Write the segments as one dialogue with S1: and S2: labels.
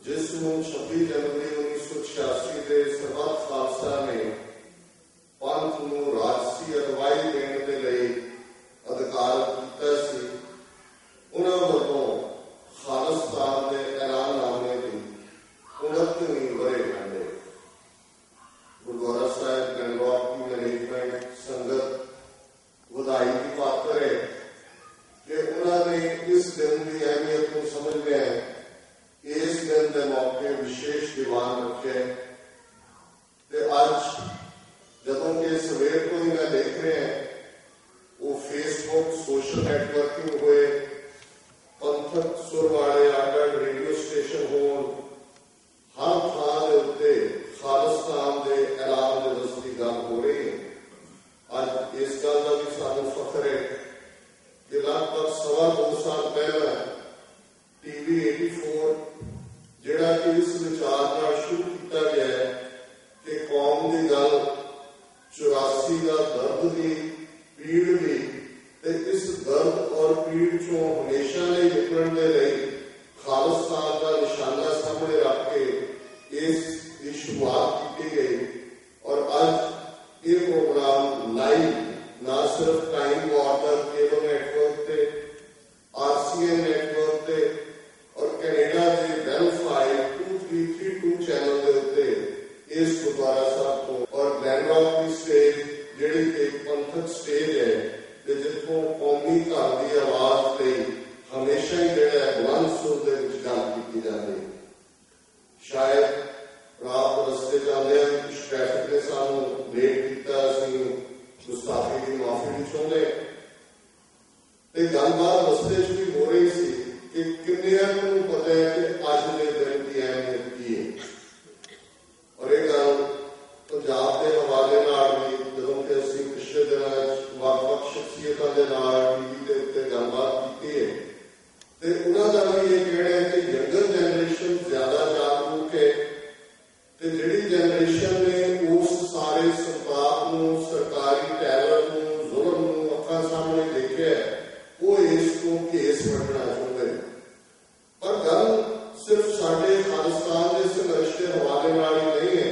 S1: जिसनों 26 जनवरी 1986 के सरबत खालसा ने पंथ नूं राजसी अगवाई देने के लिए अधिकारत किया सी, उन्हां वल्लों खालिस्तान के ऐलाननामे की 29वीं वर्षगांठ गुरुद्वारा साहिब गंगवार की मैनेजमेंट संगत बधाई की पात्र है कि उन्होंने इस दिन की अहमियत को समझ लिया है। इस दिन के मौके विशेष दीवान रखे अज जदों के सवेर को ही मैं देख रहे हैं वो फेसबुक सोशल नेटवर्किंग हुए पंथक सुर वाले अड अड रेडियो स्टेशन हो हर थां के उत्ते खालिस्तान के ऐलान दिवस की गल हो रही है। अज इस गल का भी सानू फख्र है कि लगभग 2.25 साल पहला टीवी 84 जिहड़ा कि इस विचार नाल शुरू किया गया है कि कौम की गल 84 का दर्द की पीड़ की इस दर्द और पीड़ चो हमेशा नहीं निकलने के लिए खालिस्तान का निशाना सामने रख के इसकी शुरुआत की गई। और अज ये प्रोग्राम लाइव ना सिर्फ टाइम वार्नर केबल नेटवर्क से RCN नेटवर्क से और कैनेडा के वेलफाइड 2332 चैनल के उत्ते इस गुरुद्वारा साहब को और ग्लैनरॉक की स्टेज जिहड़ी एक पंथक स्टेज है जिथों कौमी घर की आवाज से हमेशा ही जिहड़ा बुलंद सुर दे विच गल की जाती है। शायद रात रस्ते जाते कुछ ट्रैफिक ने सानू लेट किया, गुस्ताखी की माफी भी चाहते गलबात रस्ते च भी हो रही सी कि किन्नियां नूं पता है कि अज के दिन की अहमियत की है। और यह गल पंजाब के हवाले नाल भी जदों कि असीं पिछले दिनां वख-वख शख्सियतां दे नाल टीवी के उत्ते गलबात की है ते उन्हां दा भी ये कहना है कि यंगर जनरेशन ज्यादा जागरूक है ते जिहड़ी जनरेशन ने उस सारे संताप नूं सरकारी टैरर नूं जुल्म नूं अखां सामने देखिया है वो इसको केस वटना चाहते हैं। पर गल सिर्फ साडे खालिस्तान के संघर्ष के हवाले नाल ही नहीं है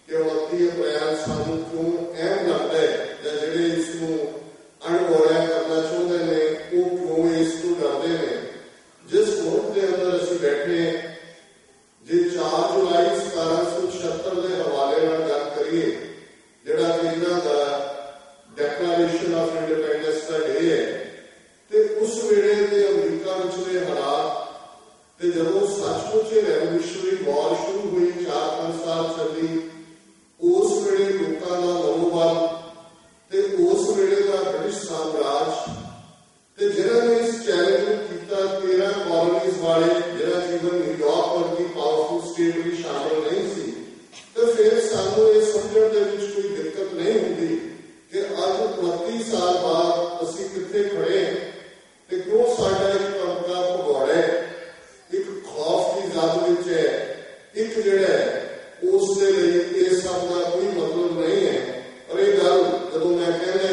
S1: कि 29 अप्रैल सानू क्यों अहम लगता है या जिहड़े इसनूं अणगौलिया करना चाहते हैं वो क्यों इसको डरते हैं। जिस मुल्क के अंदर असीं बैठे जे 4 जुलाई 1776 के हवाले नाल गल करिए जिहड़ा कि इन्हां दा डिक्लेरेशन ऑफ इंडिपेंडेंस का डे है ते उस वेले के अमरीका विचले हालात ते जदों सचमुच रेवोल्यूशनरी वॉर शुरू हुई 4-5 साल चली उस वेले लोकां दा मनोबल ते उस वेले का ब्रिटिश साम्राज ते जिन्हां ने इस चैलेंज नूं कीता 13 कॉलोनीज वाले जिहड़ा जीवन न्यूयॉर्क वर्गी पावरफुल स्टेट भी शामिल नहीं सी तो फिर सानू ये समझण दे विच कोई दिक्कत नहीं हुंदी कि अज 29 साल बाद असीं कित्थे खड़े ते क्यों साडा एक तबका भगौड़ा एक खौफ की जद विच है एक जिहड़ा है उस दे लई इस सब का कोई मतलब नहीं है। और ये गल जदों मैं कहना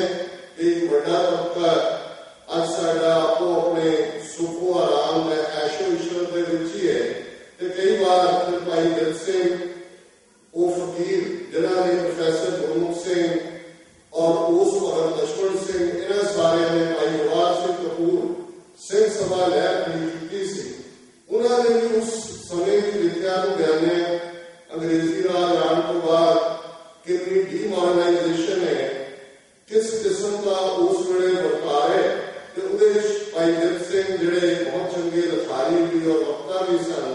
S1: कि एक बड़ा तबका अज साडा आपो अपने सुखो आराम दा ऐशो इशरत दे विच ही है ते कई बार भाई दिल सिंह वो फकीर जिन्हां ने प्रोफैसर गुरमुख सिंह और उस भगत लक्ष्मण सिंह इन्हां सारे ने भाई जवाहर सिंह कपूर सिंह सभा लहर खड़ी की सी उन्होंने भी उस समय की विद्या को बयाने अंग्रेजी राज आने तो बाद कितनी डीमॉडर्नाइजेशन है किस किस्म का उस वेले बर्ताव है तो भाई दिल सिंह जिहड़े बहुत चंगे लिखारी भी और वक्ता भी सन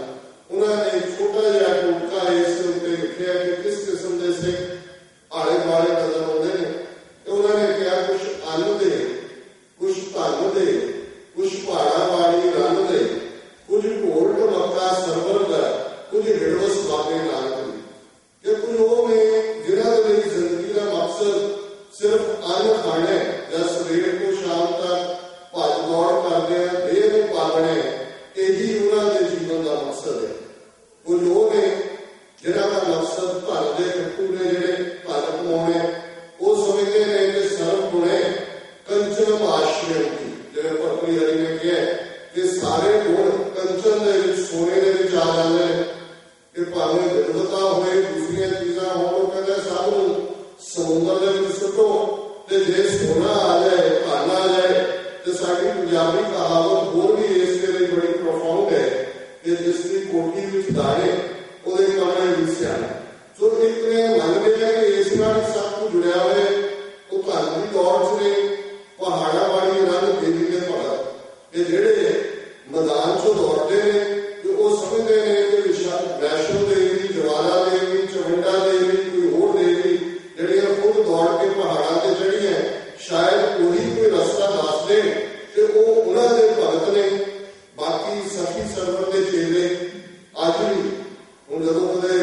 S1: उन्होंने एक छोटा जिहा टोटका इस उत्ते लिखिया कि किस किस्म के सिख आले दुआले नजर आते हैं तो उन्होंने कहा कुछ अन्न दे कुछ धन दे कुछ पहाड़ा वाली रन दे कुछ ढोल ढमक्का सरवर का कुछ हिड़वस बाबे नानक कि कुछ वो ने जिन्हां दे लई जिंदगी का मकसद सिर्फ अन्न खाना या सवेरे को शाम तक भज दौड़ करते हैं देह को पालने यही उन्होंने जीवन का मकसद है। कुछ लोग ने जिन्हों का मकसद धन के कट्टू ने जिहड़े धन कमाने वो समझते हैं कि सर्व गुणे कंचन आश्रय की जिन्हें भरतरी हरि ने कहा कि सारे गुण कंचन सोने के आ जाते हैं दाने ਉਹਦੇ ਕਮਰੇ ਵਿੱਚ ਸਿਆਣੇ। ਸੋ ਇੱਕ ਨੇ ਮੰਨਦੇ ਹੈ ਕਿ ਇਸ ਨਾਲ ਸਭ ਕੁਝ ਜੁੜਿਆ ਹੋਇਆ। ਉਹ ਧਰਮ ਦੀ ਦੌੜ 'ਚ ਨੇ, ਪਹਾੜਾਂ ਵਾਲੀ ਰੰਗ ਦੇਵੀ ਦੇ ਭਗਤ ਤੇ ਜਿਹੜੇ ਮੈਦਾਨ 'ਚੋਂ ਦੌੜਦੇ ਨੇ ਤੇ ਉਹ ਸਮਝਦੇ ਨੇ ਕਿ ਵੈਸ਼ਨੋ ਦੇਵੀ, ਜਵਾਲਾ ਦੇਵੀ, ਚਮੰਡਾ ਦੇਵੀ, ਕੋਈ ਹੋਰ ਦੇਵੀ ਜਿਹੜੀਆਂ ਖੁਦ ਦੌੜ ਕੇ ਪਹਾੜਾਂ ਤੇ ਚੜ੍ਹੀਆਂ, ਸ਼ਾਇਦ ਉਹੀ ਕੋਈ ਰਸਤਾ ਦੱਸ ਦੇਣ ਤੇ ਉਹ ਉਹਨਾਂ ਦੇ ਭਗਤ ਨੇ। ਬਾਕੀ ਸਖੀ ਸਰਵਰ ਦੇ ਚੇਲੇ ਅੱਜ ਵੀ ਹੁਣ ਜਦੋਂ ਕਦੇ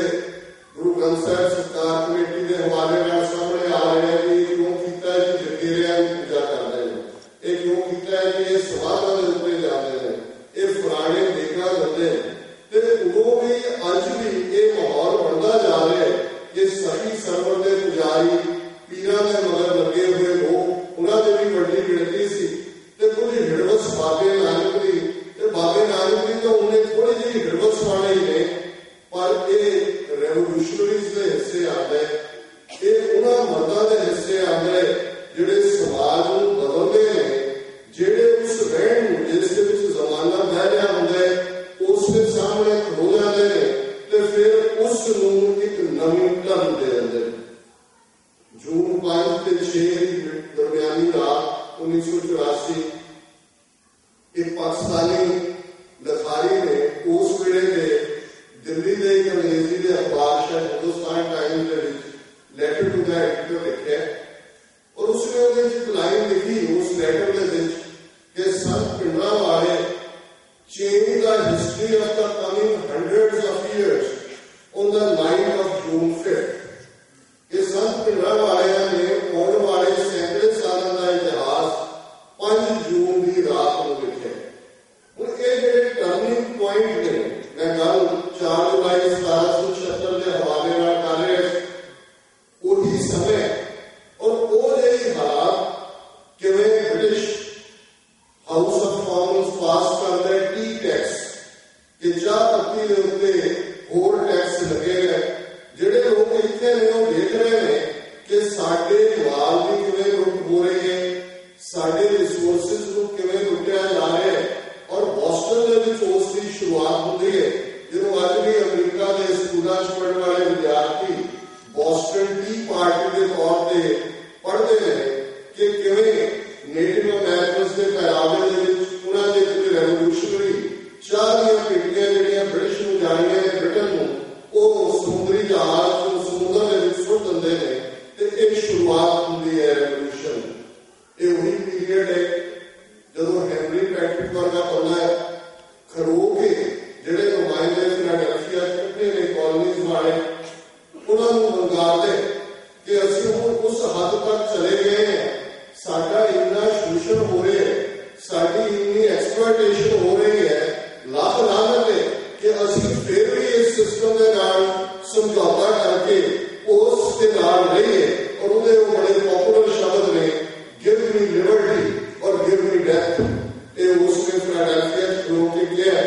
S1: ਗੁਰੂ ਗ੍ਰੰਥ ਸਾਹਿਬ ਸਰਕਾਰ ਕਮੇਟੀ ਦੇ ਹਵਾਲੇ ਨਾਲ ਸਾਹਮਣੇ ਆ ਰਹੇ ਹੈ ਕਿ ਇਹ ਕਿਉਂ ਕੀਤਾ ਹੈ ਕਿ ਜਗੀਰਿਆਂ ਦੀ ਪੂਜਾ ਕਰਦੇ ਨੇ, ਇਹ ਕਿਉਂ ਕੀਤਾ ਹੈ ਕਿ ਇਹ ਸਮਾਧਾਂ ਦੇ ਉੱਤੇ ਜਾਂਦੇ ਨੇ, ਇਹ ਪੁਰਾਣੇ ਦੇਖਣਾ ਦਿੰਦੇ ਨੇ, ਤੇ ਉਦੋਂ ਵੀ ਅੱਜ ਵੀ ਇਹ ਮਾਹੌਲ ਬਣਦਾ ਜਾ ਰਿਹਾ ਹੈ ਕਿ ਸਖੀ ਸਰਵਰ ਦੇ ਪੁਜਾਰੀ, ਪੀਰਾਂ ਦੇ ਮਗਰ ਲੱਗੇ ਹੋਏ ਲੋਕ, ਉਹਨਾਂ ਦੇ ਵੀ ਵੱਡੀ ਗਿਣਤੀ ਸੀ ਤੇ ਕੁਝ ਹਿੜਵਸ ਬਾਬੇ ਨਾਨਕ ਦੀ, ਤੇ ਬਾਬੇ ਨਾਨਕ ਦੀ ਤਾਂ ਉਹਨੇ ਥੋੜੀ ਜਿਹੀ ਹਿੜਵਸ ਵਾਲੇ ਹੀ ਨੇ, ਪਰ ਇਹ ਰੈਵੋਲੂਸ਼ਨਰੀਜ਼ ਦੇ ਹਿੱਸੇ ਆਉਂਦੇ, ਇਹ ਉਹਨਾਂ ਮਰਦਾਂ ਦੇ ਹਿੱਸੇ ਆਉਂਦੇ ਜਿਹੜੇ ਸਮਾਜ ਨੂੰ ਬਦਲਦੇ ਨੇ, ਜਿਹੜੇ ਉਸ ਰਹਿਣ ਨੂੰ ਜਿਸ ਦੇ ਵਿੱਚ ਜ਼ਮਾਨਾ ਬਹਿ ਰਿਹਾ ਹੁੰਦਾ ਉਸ ਦੇ ਸਾਹਮਣੇ ਖੜੋ ਜਾਂਦੇ ਨੇ ਤੇ ਫਿਰ ਉਸ ਨੂੰ ਇੱਕ ਨਵੀਂ ਢੰਗ ਦੇ ਦਿੰਦੇ ਨੇ। ਜੂਨ 5 ਤੇ 6 ਦੀ ਦਰਮਿਆਨੀ ਰਾਤ 1984 ਇੱਕ ਪਾਕਿਸਤਾਨੀ ਲਿਖਾਰੀ ਨੇ ਉਸ ਵੇਲੇ ਦੇ ਦਿੱਲੀ ਦੇ ਇੱਕ ਅੰਗਰੇਜ਼ੀ ਦੇ ਅਖਬਾਰ ਸ਼ਾਇਦ ਹਿੰਦੁਸਤਾਨ ਟਾਈਮਜ਼ ਦੇ ਵਿੱਚ ਲੈਟਰ ਟੂ ਦਾ ਐਡੀਟਰ ਲਿਖਿਆ ਔਰ ਉਸਨੇ ਉਹਦੇ ਵਿੱਚ ਲਾਈਨ ਲਿਖੀ ਉਸ ਲੈਟਰ ਦੇ ਵਿੱਚ ਕਿ ਸੰਤ Bhindranwale change the history of the coming hundreds of years on the night of June 5th। ਕਿ ਸੰਤ ਭਿੰਡਰਾਂਵਾਲਿਆਂ ਨੇ ਆਉਣ ਵਾਲੇ ਸੈਂਕੜੇ ਸਾਲਾਂ ਦਾ ਇਤਿਹਾਸ 5 ਜੂਨ ਦੀ ਰਾਤ ਨੂੰ ਲਿਖਿਆ। ਹੁਣ ਇਹ ਜਿਹੜੇ ਟਰਨਿੰਗ ਪੁਆਇੰਟ ਨੇ, ਮੈਂ ਗੱਲ 4 ਜੁਲਾਈ 1776 ਦੇ ਹਵਾਲੇ ਨਾਲ ਕਰ ਰਿਹਾ, ਉਹੀ ਸਮੇਂ ਔਰ ਉਹ ਜਿਹੇ ਹਾਲਾਤ ਕਿਵੇਂ ਬ੍ਰਿਟਿਸ਼ ਹਾਊਸ ਆਫ ਕਾਮਨਸ ਪਾਸ ਕਰਦਾ ਹੈ ਟੀ ਟੈਕਸ ਕਿ ਚਾਹ ਪੱਤੀ ਦੇ ਉੱਤੇ ਹੋਰ ਟੈਕਸ ਲੱਗੇ ਗਏ। ਜਿਹੜੇ ਲੋਕ ਇੱਥੇ ਨੇ ਉਹ ਦੇਖ ਰਹੇ ਨੇ ਕਿ ਸਾਡੇ ਮਾਲ ਦੀ ਕਿਵੇਂ ਲੁੱਟ ਹੋ ਰਹੀ ਹੈ, ਸਾਡੇ ਰਿਸੋਰਸਿਸ ਨੂੰ ਕਿਵੇਂ ਲੁੱਟਿਆ ਜਾ ਰਿਹਾ ਹੈ। ਔਰ ਬੋਸਟਨ ਦੇ ਵਿੱਚ ਉਸ ਦੀ ਸ਼ੁਰੂਆਤ ਹੁੰਦੀ ਹੈ ਜਦੋਂ ਅੱਜ ਵੀ ਅਮਰੀਕਾ ਦੇ ਸਕੂਲਾਂ 'ਚ ਪੜ੍ਹਨ ਵਾਲੇ ਵਿਦਿਆਰਥੀ ਬੋਸਟਨ ਟੀ ਪਾਰਟੀ ਦੇ ਤੌਰ ਤੇ ਪੜ੍ਹਦੇ ਨੇ ਕਿ ਕਿਵੇਂ ਨੇਟਿਵ ਅਮਰੀਕਨਸ ਦੇ ਪਹਿਰਾਵੇ ਦੇ ਵਿੱਚ ਉਹਨਾਂ ਦੇ ਕੁਝ ਰੈਵੋਲੂਸ਼ਨਰੀ ਚਾਹ ਦੀਆਂ ਪੇਟੀਆਂ ਜਿਹੜੀਆਂ ਬ੍ਰਿਟਿਸ਼ ਨੂੰ ਜਾਣੀਆਂ ਨੇ, ਬ੍ਰਿਟਨ ਨੂੰ, ਉਹ ਸਮੁੰਦਰੀ ਜਹਾਜ਼ ਨੂੰ ਸਮੁੰਦਰ ਦੇ ਵਿੱਚ ਸੁੱਟ ਦਿੰਦੇ ਨੇ ਤੇ ਇਹ ਸ਼ੁਰੂਆਤ ਹੁੰਦੀ ਹੈ ਰੈਵੋਲੂਸ਼ਨ। ਇਹ ਉਹੀ ਪੀਰੀਅਡ ਹੈ ਜਦੋਂ ਹੈਨਰੀ ਪੈਟਰਿਕ ਵਰਗਾ ਬੰਦਾ ਖਰੋ ਕੇ ਜਿਹੜੇ ਨੁਮਾਇੰਦੇ ਫਿਲਾਡੈਲਫੀਆ 'ਚ ਇਕੱਠੇ ਨੇ ਕਾਲੋਨੀਜ਼ ਵਾਲੇ, ਉਹਨਾਂ ਨੂੰ ਮੰਗਾਦੇ ਕਿ ਅਸੀਂ ਹੁਣ ਉਸ ਹੱਦ ਤੱਕ ਚਲੇ ਗਏ ਹਾਂ, ਸਾਡਾ ਇੰਨਾ ਸ਼ੋਸ਼ਣ ਹੋ ਰਿਹਾ ਹੈ, ਸਾਡੀ ਇੰਨੀ ਐਕਸਪਲੋਇਟੇਸ਼ਨ ਹੋ ਰਹੀ ਹੈ, ਲੱਖ ਲਾਹਨਤ ਹੈ ਕਿ ਅਸੀਂ ਫਿਰ ਵੀ ਇਸ ਸਿਸਟਮ ਦੇ ਨਾਲ ਸਮਝੌਤਾ ਕਰਕੇ ਉਸ ਦੇ ਨਾਲ ਰਹੀਏ। ਔਰ ਉਹਦੇ ਉਹ ਬੜੇ ਪਪੂਲਰ ਸ਼ਬਦ ਨੇ, ਗਿਵ ਮੀ ਲਿਬਰਟੀ ਔਰ ਗਿਵ ਮੀ ਡੈਥ। ਇਹ ਉਸਨੇ ਫਿਲਾਡੈਲਫੀਆ 'ਚ ਖਲੋ ਕੇ ਕਿਹਾ।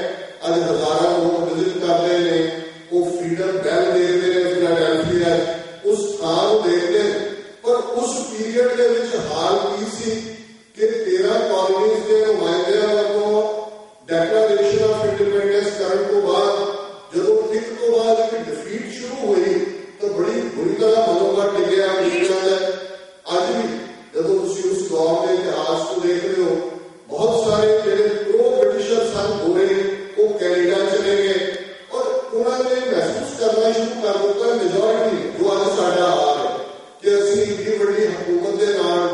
S1: ਅੱਜ ਹਜ਼ਾਰਾਂ ਲੋਕ ਵਿਜ਼ਿਟ ਕਰਦੇ ਨੇ, ਉਹ ਫਰੀडम ਬੈਲ ਦੇਖਦੇ ਨੇ ਫਿਲਾਡੈਲਫੀਆ, ਉਸ ਥਾਂ ਨੂੰ ਦੇਖਦੇ ਨੇ। ਪਰ ਉਸ ਪੀਰੀਅਡ ਦੇ ਵਿੱਚ ਹਾਲ ਕੀ ਸੀ ਕਿ 13 ਕਾਲੋਨੀਜ਼ ਦੇ ਨੁਮਾਇੰਦਿਆਂ ਵੱਲੋਂ ਡੈਕਲੇਰੇਸ਼ਨ ਆਫ ਇੰਡੀਪੈਂਡੈਂਸ ਕਰਨ ਤੋਂ ਬਾਅਦ ਜਦੋਂ ਇੱਕ ਤੋਂ ਬਾਅਦ ਇੱਕ ਡਿਫੀਟ ਸ਼ੁਰੂ ਹੋਈ ਤਾਂ ਬੜੀ ਬੁਰੀ ਤਰ੍ਹਾਂ ਮਨੋਬਲ ਡਿੱਗਿਆ ਅਮਰੀਕਾ ਦਾ। ਅੱਜ ਵੀ ਜਦੋਂ ਤੁਸੀਂ ਉਸ ਦੌਰ ਦੇ ਇਤਿਹਾਸ ਨੂੰ ਦੇਖਦੇ ਹੋ, ਬਹੁਤ ਸਾਰੇ ਜਿਹੜੇ ਪ੍ਰੋ ਬ੍ਰਿਟਿਸ਼ਰ ਸਨ ਗੋਰੇ, ਉਹ ਕੈਨੇਡਾ ਚਲੇ ਗਏ ਔਰ ਉਹਨਾਂ ਨੇ ਮਹਿਸੂਸ ਕਰਨਾ ਸ਼ੁਰੂ ਕਰ ਦਿੱਤਾ ਮੈਜੋਰਿਟੀ ਜੋ ਅੱਜ ਸਾਡਾ ਹਾਲ ਹੈ ਕਿ ਅਸੀਂ ਇੰਨੀ ਵੱਡੀ ਹਕੂਮਤ ਦੇ ਨਾਲ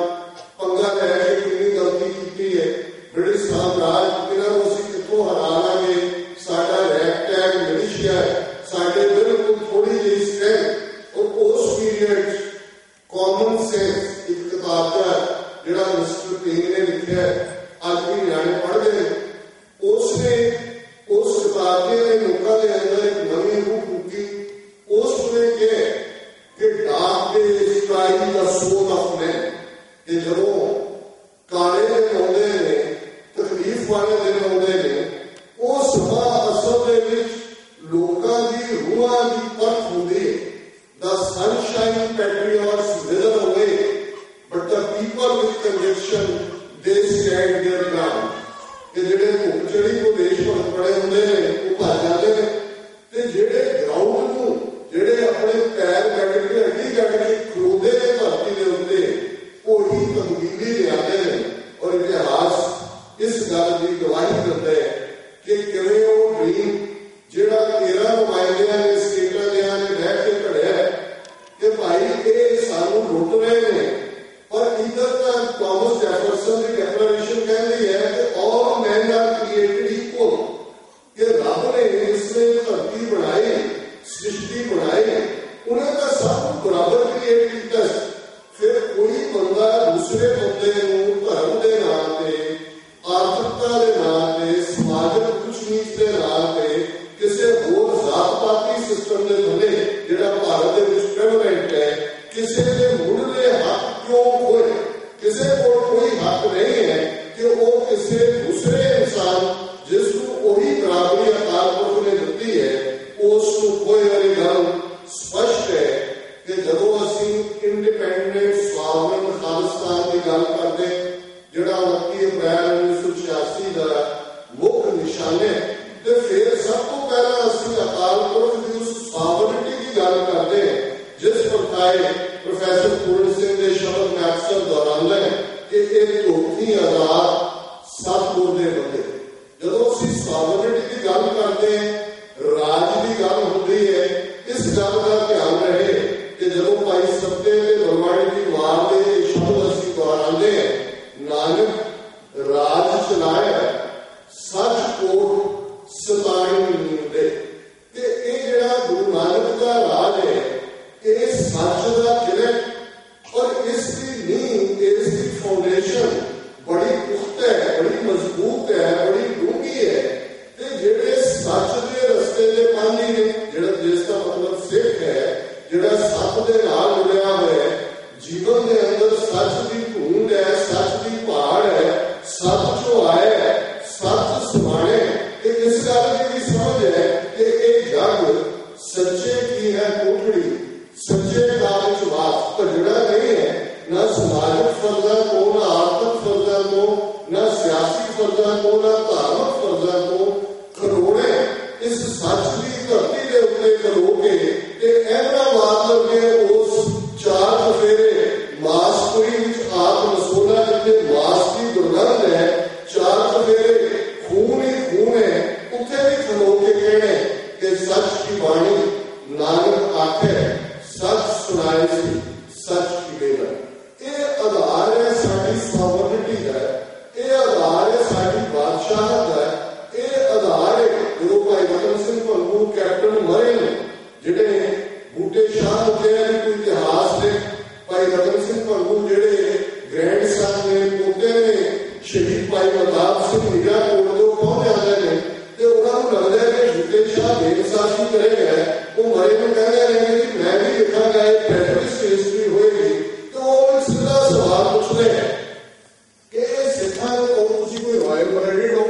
S1: ਪੰਗਾ ਲੈ ਕੇ ਕਿੰਨੀ ਗਲਤੀ ਕੀਤੀ ਹੈ। ਬ੍ਰਿਟਿਸ਼ ਸਾਮਰਾਜ ਇਹਨਾਂ ਨੂੰ ਅਸੀਂ ਕਿੱਥੋਂ ਹਰਾ ਲਾਂਗੇ, ਸਾਡਾ ਰੈਗਟੈਗ ਮਿਲੀਸ਼ੀਆ ਹੈ, ਸਾਡੇ ਬਿਲਕੁਲ ਥੋੜੀ ਜਿਹੀ ਸਟਰੈਂਥ। ਔਰ ਉਸ ਪੀਰੀਅਡ ਕਾਮਨ ਸੈਂਸ ਇੱਕ ਕਿਤਾਬ ਦਾ ਜਿਹੜਾ ਮਿਸਟਰ ਕਿੰਗ ਨੇ ਲਿਖਿਆ, ਅੱਜ ਵੀ ਨਿਆਣੇ ਪੜ੍ਹਦੇ ਨੇ, ਉਸਨੇ ਉਸ ਕਿਤਾਬ ਦੇ ਲੋਕਾਂ ਦੇ ਅੰਦਰ ਇੱਕ ਨਵੀਂ ਰੂਹ ਫੂਕੀ। ਉਸਨੇ ਕਿਹਾ ਕਿ ਡਾਰਕ ਦੇ ਸਟ੍ਰਾਈਕ ਦਾ ਸੋਲ ਆਫ ਮੈਨ, ਕਿ ਜਦੋਂ ਕਾਲੇ ਦਿਨ ਆਉਂਦੇ ਨੇ, ਤਕਲੀਫ ਵਾਲੇ ਦਿਨ ਆਉਂਦੇ ਨੇ, ਉਹ ਸਮਾਂ ਅਸਲ ਦੇ ਵਿੱਚ ਲੋਕਾਂ ਦੀ ਰੂਹਾਂ ਦੀ ਪਰਖ ਹੁੰਦੀ ਹੈ। The sunshine patriots wither away, but the people with conviction, they stand their ground। ਕਿ ਜਿਹੜੇ ਧੁੱਪ ਚੜੀ ਕੋ ਦੇਸ਼ ਭਗਤ ਬੜੇ ਹੁੰਦੇ ਨੇ, ਉਹ ਭੱਜ ਜਾਂਦੇ ਨੇ, ਤੇ ਸਿਸਟਮ ਦੇ ਥੱਲੇ ਜਿਹੜਾ ਭਾਰਤ ਦੇ ਵਿੱਚ ਪ੍ਰੈਵਲੈਂਟ ਹੈ, ਕਿਸੇ ਦੇ ਮੁੱਢਲੇ ਹੱਕ ਕਿਉਂ ਹੋਏ? ਕਿਸੇ ਕੋਲ ਕੋਈ ਹੱਕ ਨਹੀਂ ਹੈ ਕਿ ਉਹ ਕਿਸੇ ਦੂਸਰੇ ਇਨਸਾਨ ਜਿਸ ਨੂੰ ਉਹੀ ਬਰਾਬਰੀ ਅਕਾਲ ਪੁਰਖ ਨੇ ਦਿੱਤੀ ਹੈ ਉਸ ਨੂੰ ਕੋਈ ਵਾਲੀ ਗੱਲ ਸਪਸ਼ਟ ਹੈ ਕਿ ਜਦੋਂ ਅਸੀਂ ਇੰਡੀਪੈਂਡੈਂਟ ਸੋਵਰਨ ਖਾਲਿਸਤਾਨ ਦੀ ਗੱਲ ਕਰਦੇ, ਜਿਹੜਾ 29 ਅਪ੍ਰੈਲ 1986 ਦਾ ਮੁੱਖ ਨਿਸ਼ਾਨ ਹੈ, ਤੇ ਫਿਰ ਸਭ ਤੋਂ ਪਹਿਲਾਂ ਅਸੀਂ ਅਕਾਲ ਪੁਰਖ ਦੀ ਉਸ ਸੋਵਰਨਿਟੀ ਦੀ ਗੱਲ ਕਰਦੇ ਹਾਂ ਜਿਸ ਪ੍ਰਕਾਰ ਪ੍ਰੋਫੈਸਰ ਪੂਰਨ ਸਿੰਘ ਦੇ ਸ਼ਬਦ ਮੈਂ ਅਕਸਰ ਦੁਹਰਾਉਂਦਾ ਹਾਂ ਕਿ ਇਹ ਧੋਖੀ ਆਜ਼ਾਦ ਸਤਿਗੁਰ ਦੇ ਬੰਦੇ। ਜਦੋਂ ਅਸੀਂ ਸੋਵਰਨਿਟੀ ਦੀ ਗੱਲ ਕਰਦੇ ਹਾਂ, ਰਾਜ ਦੀ ਗੱਲ ਹੁੰਦੀ ਹੈ, ਇਸ ਗੱਲ ਦਾ ਧਿਆਨ ਰਹੇ ਕਿ ਜਦੋਂ ਭਾਈ ਸੱਤੇ ਦੇ ਗੁਰਬਾਣੀ ਦੀ ਵਾਰ ਦੇ ਸ਼ਬਦ ਅਸੀਂ ਦੁਹਰਾਉਂਦੇ ਹਾਂ, ਨਾਨਕ ਰਾਜ ਚਲਾਇਆ ਸੱਚ ਕੋਟ ਸਤਾਈ ਨੀਂਦੇ, ਤੇ ਇਹ ਜਿਹੜਾ ਗੁਰੂ ਨਾਨਕ ਦਾ ਰਾਜ ਹੈ ਇਹ ਸੱਚ ਦਾ ਕਿਲੇ, ਔਰ ਇਸ ਦੀ ਨੀਂਹ, ਇਸ ਦੀ ਫਾਊਂਡੇਸ਼ਨ ਬੜੀ ਪੁਖਤਾ ਹੈ, ਬੜੀ ਮਜ਼ਬੂਤ ਹੈ, ਬੜੀ ਡੂੰਘੀ ਹੈ। ਤੇ ਜਿਹੜੇ ਸੱਚ ਦੇ ਰਸਤੇ ਦੇ ਪਾਣੀ ਨੇ, ਜਿਹੜਾ ਜਿਸ ਦਾ ਮਤਲਬ ਸਿੱਖ ਹੈ, ਜਿਹੜਾ ਸੱਚ ਦੇ ਨਾਲ ਜੁੜਿਆ ਹੋਇਆ ਹੈ, ਜੀਵਨ ਦੇ ਅੰਦਰ ਸੱਚ ਦੀ ਧੂੰਦ ਹੈ, ਸੱਚ ਦੀ ਪਹਾੜ ਹੈ, ਸੱਚ ਚੋਂ ਆਇਆ ਹੈ, ਸੱਚ ਸਮਾਣੇ, ਤੇ ਇਸ ਗੱਲ ਦੀ ਵੀ ਸਮਝ ਹੈ ਕਿ ਇਹ ਜਗ ਸੱਚੇ ਕੀ ਹੈ ਕੋਠੜੀ, ਸੱਚੇ ਕਾਲ ਚ ਵਾਸ ਭਜੜਾ ਨਹੀਂ ਹੈ, ਨਾ ਸਮਾਜਿਕ ਫਰਜ਼ਾਂ ਤੋਂ, ਨਾ ਆਰਥਿਕ ਫਰਜ਼ਾਂ ਤੋਂ, ਨਾ ਸਿਆਸੀ ਫਰਜ਼ਾਂ ਤੋਂ, ਨਾ ਧਾਰਮਿਕ ਫਰਜ਼ਾਂ ਤੋਂ ਖਲੋੜੇ ਇਸ ਸੱਚ ਦੀ ਧਰਤੀ ਦੇ ਉੱਤੇ ਖਲੋ ਕੇ ਤੇ ਅਹਿਮਦਾਬਾਦ ਵਰਗੇ ਉਸ ਚਾਰ ਚੁਫੇਰੇ ਮਾਸਪੁਰੀ ਵਿੱਚ ਆਪ ਰਸੋਲਾ ਜਿੱਥੇ ਮਾਸ ਦੀ ਦੁਰਗੰਧ ਹੈ, ਚਾਰ ਚੁਫੇਰੇ ਖੂਨ ਹੀ ਖੂਨ ਹੈ, ਉੱਥੇ ਵੀ ਖਲੋ ਕੇ ਕਹਿਣੇ ਕਿ ਸੱਚ ਦੀ ਬਾਣੀ ਨਾਨਕ ਆਖੇ ਸੱਚ ਸੁਣਾਏ ਸੀ, ਸੱਚ ਕੀ ਬੇਲਾ। ਇਹ ਆਧਾਰ ਹੈ ਸਾਡੀ ਸੋਵਰਨਿਟੀ ਦਾ, ਇਹ ਆਧਾਰ ਹੈ ਸਾਡੀ ਬਾਦਸ਼ਾਹਤ ਦਾ, ਇਹ ਆਧਾਰ ਹੈ। ਜਦੋਂ ਭਾਈ ਰਤਨ ਸਿੰਘ ਭੰਗੂ ਕੈਪਟਨ ਮਰੇ ਨੇ, ਜਿਹੜੇ ਬੂਟੇ ਸ਼ਾਹ ਹੁੰਦੇ ਆ ਕੋਈ ਇਤਿਹਾਸ ਦੇ, ਭਾਈ ਰਤਨ ਸਿੰਘ ਭੰਗੂ ਜਿਹੜੇ ਗ੍ਰੈਂਡ ਸਨ ਨੇ, ਪੋਤੇ ਨੇ ਸ਼ਹੀਦ ਭਾਈ ਮਹਤਾਬ ਸਿੰਘ ਹੀਰਾ ਕੋਟ ਤੋਂ ਪਹੁੰਚ ਜਾਂਦੇ ਨੇ, ਤੇ ਉਹਨਾਂ ਨੂੰ ਲੱਗਦਾ ਹੈ ਕਿ ਬੂਟੇ ਸ਼ਾਹ ਬੇਇਨਸਾਫੀ ਕਰੇਗਾ, ਉਹ ਮਰੇ ਨੂੰ ਕਹਿੰਦੇ ਨੇ ਕਿ ਮੈਂ ਵੀ ਲਿਖਾਂਗਾ, ਇਹ ਫੈਡਰਲਿਸਟ ਹਿਸਟਰੀ ਹੋਏਗੀ। ਤੇ ਉਹ ਇੱਕ ਸਿੱਧਾ ਸਵਾਲ ਪੁੱਛਦੇ ਹੈ ਕਿ ਸਿੱਖਾਂ ਦੇ ਕੋਲ ਤੁਸੀਂ ਕੋਈ ਰਾਇਲ ਬਲੱਡਡ ਹੋ,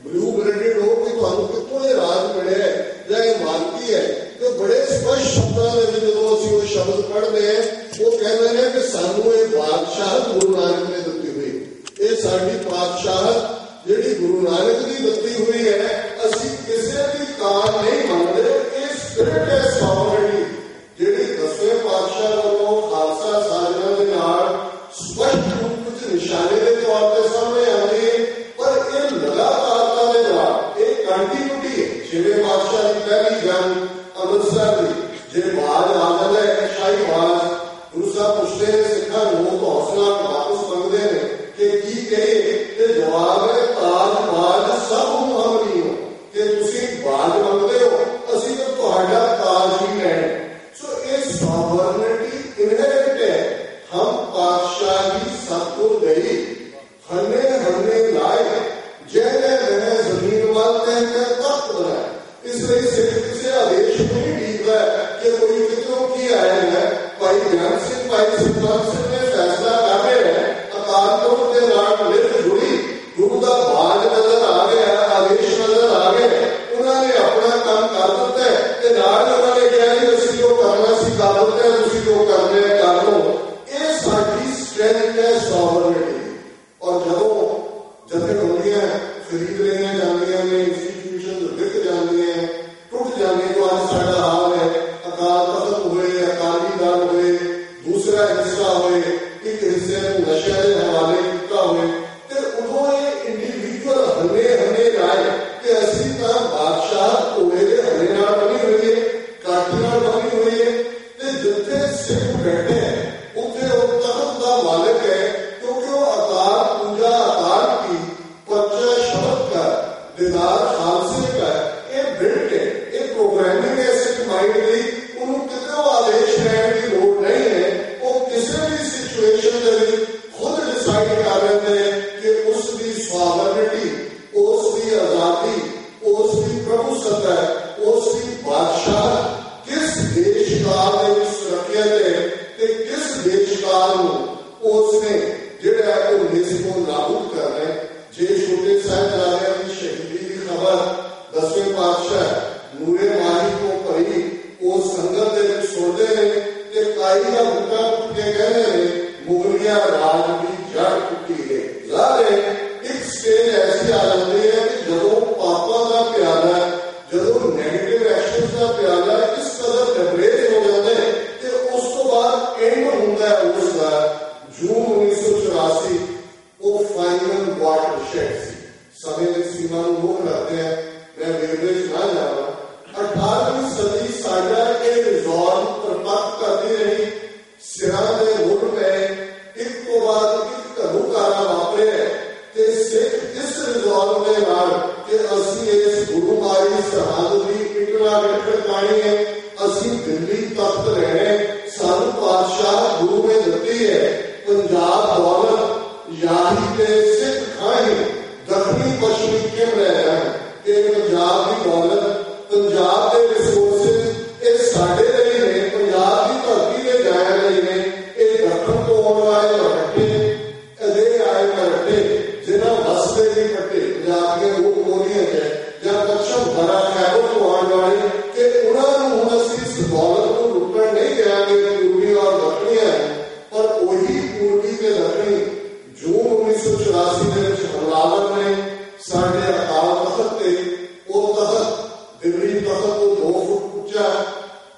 S1: ਬਲੂ ਬਲੱਡਡ ਹੋ, ਕਿ ਤੁਹਾਨੂੰ ਕਿੱਥੋਂ ਇਹ ਰਾਜ ਮਿਲਿਆ ਹੈ ਜਾਂ ਇਹ ਮਾਲਕੀ ਹੈ? ਤੇ ਬੜੇ ਸਪਸ਼ਟ ਸ਼ਬਦਾਂ ਦੇ ਵਿੱਚ ਜਦੋਂ ਅਸੀਂ ਉਹ ਸ਼ਬਦ ਪੜ੍ਹਦੇ ਹਾਂ, ਉਹ ਕਹਿੰਦੇ ਨੇ ਕਿ ਸਾਨੂੰ ਇਹ ਬਾਦਸ਼ਾਹਤ ਗੁਰੂ ਨਾਨਕ ਨੇ ਦਿੱਤੀ ਹੋਈ, ਇਹ ਸਾਡੀ ਬਾਦਸ਼ਾਹਤ ਜਿਹੜੀ ਗੁਰੂ ਨਾਨਕ ਦੀ ਦਿੱਤੀ ਹੋਈ ਹੈ, ਅਸੀਂ ਕਿਸੇ ਦੀ ਕਾਰ ਨਹੀਂ ਮੰਨਦੇ। ਇਹ ਸਪਿਰਿਟ ਹੈ ਸੋਵਰਨਿਟੀ, ਜਿਹੜੀ 10ਵੇਂ ਪਾਤਸ਼ਾਹ ਵੱਲੋਂ ਖਾਲਸਾ ਸਾਜਨਾ ਦੇ ਨਾਲ ਸਪਸ਼ਟ ਰੂਪ ਵਿੱਚ ਨਿਸ਼ਾਨੇ ਦੇ ਤੌਰ ਤੇ ਸਾਹਮਣੇ ਆਉਂਦੀ ਹੈ, ਪਰ ਇਹ ਲਗਾਤਾਰਤਾ ਦੇ ਨਾਲ ਇਹ ਕੰਟੀਨਿਊਟੀ ਹੈ। 6ਵੇਂ ਪਾਤਸ਼ਾਹ ਦੀ ਪਹਿਲੀ ਜੰਗ ਅੰਮ੍ਰਿਤਸਰ ਦੀ, ਜੇ ਬਾਜ ਆ ਜਾਂਦਾ ਹੈ ਸ਼ਾਹੀ ਬਾਜ, ਗੁਰੂ ਸਾਹਿਬ ਪੁੱਛਦੇ ਨੇ ਸਿੱਖਾਂ ਨੂੰ, ਹੌਸਲਾ ਵਾਪਸ ਮੰਗਦੇ ਨੇ ਕਿ ਕੀ ਕਹੇ, ਤੇ ਜਵਾਬ ਹੈ ਤਾਜ ਬਾਜ ਸਭ ਨੂੰ ਹਮ ਨਹੀਂ ਹੋ, ਕਿ ਤੁਸੀਂ ਬਾਜ ਮੰਗਦੇ ਹੋ, ਅਸੀਂ ਤਾਂ ਤੁਹਾਡਾ ਤਾਜ ਹੀ ਲੈਣਾ। ਸੋ ਇਹ ਸੋਵਰਨਿਟੀ ਇਨਹੈਰੈਂਟ ਹੈ। ਹਮ ਪਾਤਸ਼ਾਹੀ ਸਤਿਗੁਰ ਗਈ ਹੰਨੇ ਹੰਨੇ ਲਾਏ, ਜੈ ਮੈਂ ਜ਼ਮੀਨ ਵੱਲ ਤੇ ਤਖਤ ਬਣਾਇਆ। ਇਸ ਲਈ ਸਿੱਖ ਕਿਸੇ ਆਦੇਸ਼ ਨੂੰ ਨਹੀਂ ਢੀਕਦਾ ਕਿ ਕੋਈ ਕਿਤੋਂ ਕੀ ਆਇਆ ਹੈ। ਭਾਈ ਗਿਆਨ ਸਿੰਘ, ਭਾਈ ਸੁਖਮਨ ਸਿੰਘ ਨੇ ਫੈਸਲਾ ਕਰ ਰਹੇ ਹੈ, ਅਕਾਲ ਪੁਰਖ ਦੇ ਨਾਲ ਲਿੰਕ ਜੁੜੀ, ਗੁਰੂ ਦਾ ਬਾਜ ਨਜ਼ਰ ਆ ਗਿਆ, ਆਦੇਸ਼ ਨਜ਼ਰ ਆ ਗਏ, ਉਹਨਾਂ ਨੇ ਆਪਣਾ ਕੰਮ ਕਰ ਦਿੱਤਾ ਤੇ ਨਾਲ ਉਹਨਾਂ ਨੇ ਕਿਹਾ ਕਿ ਅਸੀਂ ਜੋ ਕਰਨਾ ਸੀ ਕਰ ਦਿੱਤਾ, ਤੁਸੀਂ ਜੋ ਕਰਨਾ ਹੈ ਕਰ ਲਓ। ਇਹ ਸਾਡੀ ਸਟਰੈਂਥ ਹੈ ਸੋਵਰਨਿਟੀ। ਔਰ ਜਦੋਂ ਜਥੇਬੰਦੀਆਂ ਖਰੀਦ ਲਈਆਂ ਜਾਂਦੀਆਂ ਨੇ, ਇੰਸਟੀਟਿਊਸ਼ਨ ਵਿਕ ਜਾਂਦੀਆਂ, ਟੁੱਟ ਜਾਂਦੀਆਂ, ਜੋ ਅੱਜ ਸਾਡਾ ਹਾਲ ਹੈ, ਅਕਾਲ ਤਖਤ ਹੋਏ, ਅਕਾਲੀ ਦਲ ਹੋਏ, ਦੂਸਰਾ ਹਿੱਸਾ ਹੋਏ, ਇੱਕ ਹਿੱਸੇ ਨੂੰ ਨਸ਼ਿਆਂ ਦੇ ਹਵਾਲੇ ਕੀਤਾ ਹੋਏ, ਤੇ ਉਦੋਂ ਇਹ ਇੰਡੀਵਿਜੂਅਲ ਹੰਨੇ ਹੰਨੇ ਰਾਏ ਕਿ ਅਸੀਂ ਤਾਂ ਬਾਦਸ਼ਾਹ ਘੋੜੇ ਦੇ ਹੰਨੇ ਨਾਲ ਬਣੀ ਹੋਈ ਹੈ, ਕਾਠੀ ਨਾਲ ਬਣੀ ਹੋਈ ਹੈ, ਤੇ ਜਿੱਥੇ तरीके ते किस देशकाल उसने जिहड़ा UNESCO लागू करना है। जे छोटे साहिबजादियां की शहीदी की खबर 10वें पातशाह नूरे माही को भरी उस संगत दे विच सुणदे ने ते काई दा बूटा पुट के कहते हैं मुगलिया राज की जड़ पुट्टी गई। ज़ाहिर है एक स्टेज ऐसी आ जाती है कि जदों पापां दा प्याला, जदों नेगेटिव एक्शंस दा प्याला इस कदर लिबरेट हो जाता है कि उस तो बाद एंड होंदा है उसका जून 1984 वो फाइनल वाटरशेड सी। समय की सीमा को रोक रखते हैं, मैं वेरवे ना जावा। 18वीं सदी साडा ये रिजॉल्व परपक करती रही, सिरा दे मुड़ पे एक तो बाद एक घरूकारा वापरे ते सिख इस रिजॉल्व के नाल कि असी इस गुरुमारी सरहद की इटला गठड़ पानी है, असी दिल्ली तख्त रहने, सानू पातशाह गुरु ने दिती है पंजाब दौलत याही के सिख खाए दक्षिणी पश्चिमी किम रह हैं कि पंजाब की दौलत पंजाब के रिसोर्सिस ये साडे लिए ने, पंजाब की धरती के जाया लिए ने, ये दक्षिण तो आने वाले मराठे अदे आए मराठे जिन्हें वसते भी कट्टे पंजाब के दो कोरियां है या पश्चिम भरा खैबर को आने वाले कि उन्होंने हम असी इस दौलत को लुटन नहीं देंगे पूर्वी और दक्षिणी है, पर वही पूर्वी के दक्षिणी जून 1984 के हमलावर ने साढ़े अकाल तख्त से वो तख्त दिल्ली तख्त को 2 फुट ऊंचा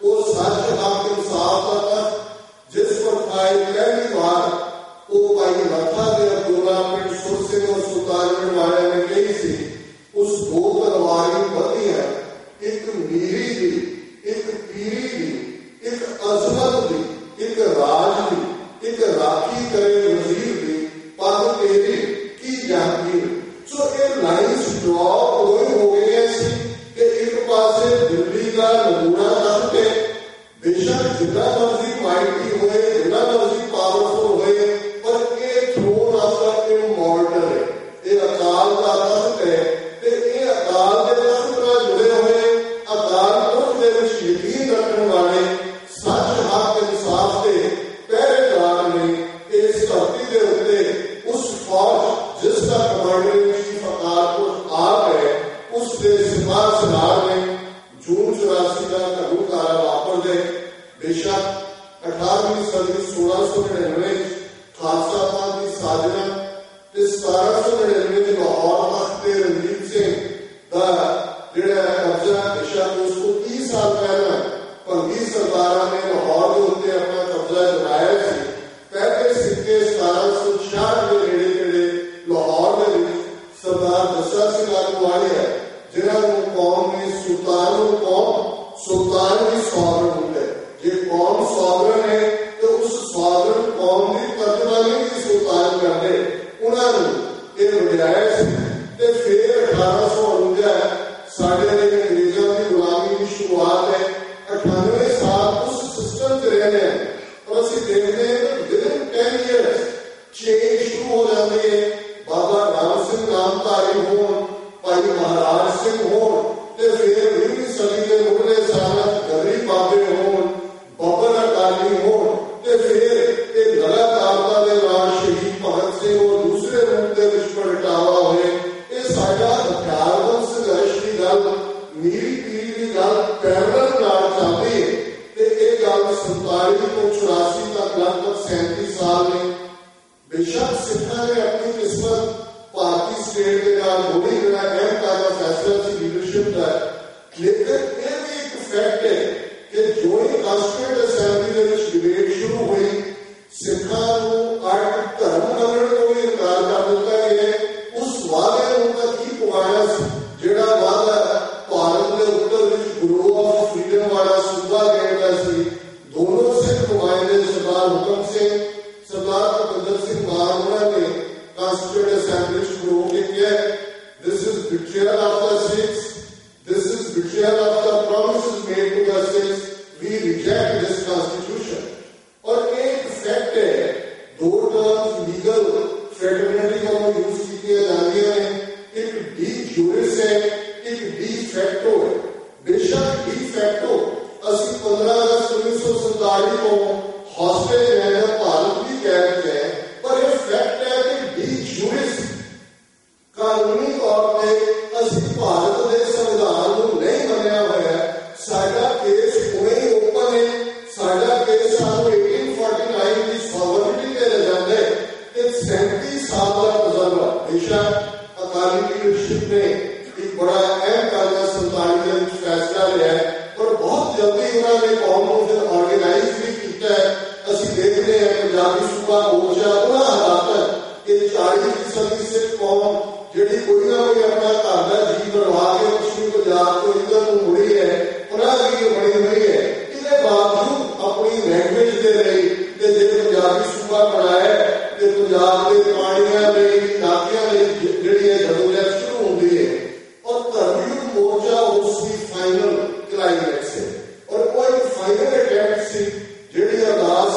S1: वो सच हक इंसाफ का तख्त जिस पर फाइल पहली बार वो भाई लथा के अब्दुल्ला पिंड सुर सिंह और सुल्तान वाले ने कही सी। उस 2 तलवारी बदी है, एक मीरी दी, एक पीरी दी, एक अजमत दी, एक राज दी, एक राखी करे वजीर दी, पग तेरी की जहांगीर। सो ये लाइन्स ड्रॉ हो गई है कि एक पासे दिल्ली का नमूना तख्त है, बेशक जितना मर्जी माइटी हुए, जितना मर्जी पावरफुल हुए, पर ये थ्रोन ऑफ द इमॉर्टल है, ये अकाल का तख्त है। ये अकाल के तख्त नाल जुड़े हुए अकाल पुरख दे विच यकीन रखने वाले सच हक इंसाफ के पहरेदार ने इस धरती के उत्ते उस फौज जिसका कमांडर इन चीफ अकाल पुरख आप है उसके सिपाह सलार ने जून 84 का घरूकारा वापर दे। बेशक 18वीं सदी 1699 खालसा पंथ की साजना 1799 लाहौर तख्त ते रणजीत सिंह का जिहड़ा कब्जा बेशक उसको 30 साल पहले भंगी सरदारा ने लाहौर के उत्ते अपना कब्जा जमाया सी। पहले सिक्के 1766 के नेड़े नेड़े लाहौर के सरदार दस्सा सिंह अगवानी है जिन्होंने कौम ने सुल्तान की सॉवरन होंगे। ये कौम सॉवरन है तो उस सॉवरन कौम की तर्जमानी की सुल्तान करते उन्होंने ये वजाया फिर 1849 साढ़े अंग्रेजों की गुलामी की शुरुआत है। 98 साल उस सिस्टम से रहे हैं और असं देखते हैं कि विद इन 10 years चेंज शुरू हो जाती है। बाबा राम सिंह नामधारी हो, भाई महाराज सिंह हो, फिर 20वीं सदी के मुगले सालत गरी बाबे हो, बब्बर अकाली हो, फिर लगातारता के नाम शहीद भगत सिंह और दूसरे रूप के विच प्रगटावा हुए। ये साडा हथियारबंद संघर्ष की गल मीरी पीरी की गल पैरल नाल चलती है ते ये गल 47 तो 84 तक लगभग 37 साल ने। बेशक सिखा ने अपनी किस्मत भारतीय स्टेट के नाल जोड़ी जरा अहम का फैसला सी लीडरशिप का, लेकिन ये भी एक फैक्ट है कि जो ही कॉन्स्टिट्यूएंट असेंबली के विच डिबेट शुरू हुई सिखा को अट धर्म मनण को भी इनकार कर दिता गया। उस वादे उनका की पुआया जिहड़ा वादा भारत के उत्तर विच ग्रो ऑफ फ्रीडम वाला सूबा देने का सी। दोनों सिख नुमाइंदे सरदार हुकम सिंह सरदार भुपिंदर सिंह मान ने कॉन्स्टिट्यूएंट असेंबली शुरू के किया। This is betrayal of the six, this is betrayal of the promises made to the six, we reject this constitution. और एक फैक्ट है, 2 टर्म्स लीगल फ्रेटर्निटी को यूज किए जाती है, एक डी ज्यूरिस है, एक डी फैक्टो है। बेशक डी फैक्टो असि 15 अगस्त 1947 47 को हॉस्टेज है, भारत की कैद है, पर यह फैक्ट है कि डी जूरिस कानूनी तौर पर असि भारत के संविधान को नहीं मनिया हुआ। साडा केस हुए ही ओपन है, साडा केस सानू 1849 की सॉवरेनिटी ते ले जाता है कि 37 साल का तजर्बा। बेशक अकाली लीडरशिप ने एक बड़ा अहम कार्य 47 के फैसला लिया है, पर बहुत जल्दी उन्होंने कौम को फिर ऑर्गेनाइज भी किया है। असं देख रहे हैं पंजाबी सूबा मोर्चा उन्होंने हालात कि 40% से कौम जी कोई ना कोई अपना घर का जी बनवा के पश्चिमी पंजाब को इधर को मुड़ी है, उन्होंने बनी हुई है। इसके बावजूद अपनी लैंग्वेज दे रही कि जो पंजाबी सूबा बनाया कि पंजाब के पानिया इलाकों में जी जदोजहद शुरू होती है और धर्मयुद्ध मोर्चा उसकी फाइनल क्लाइमैक्स है और कोई फाइनल अटैम्प्ट सी जी अरदास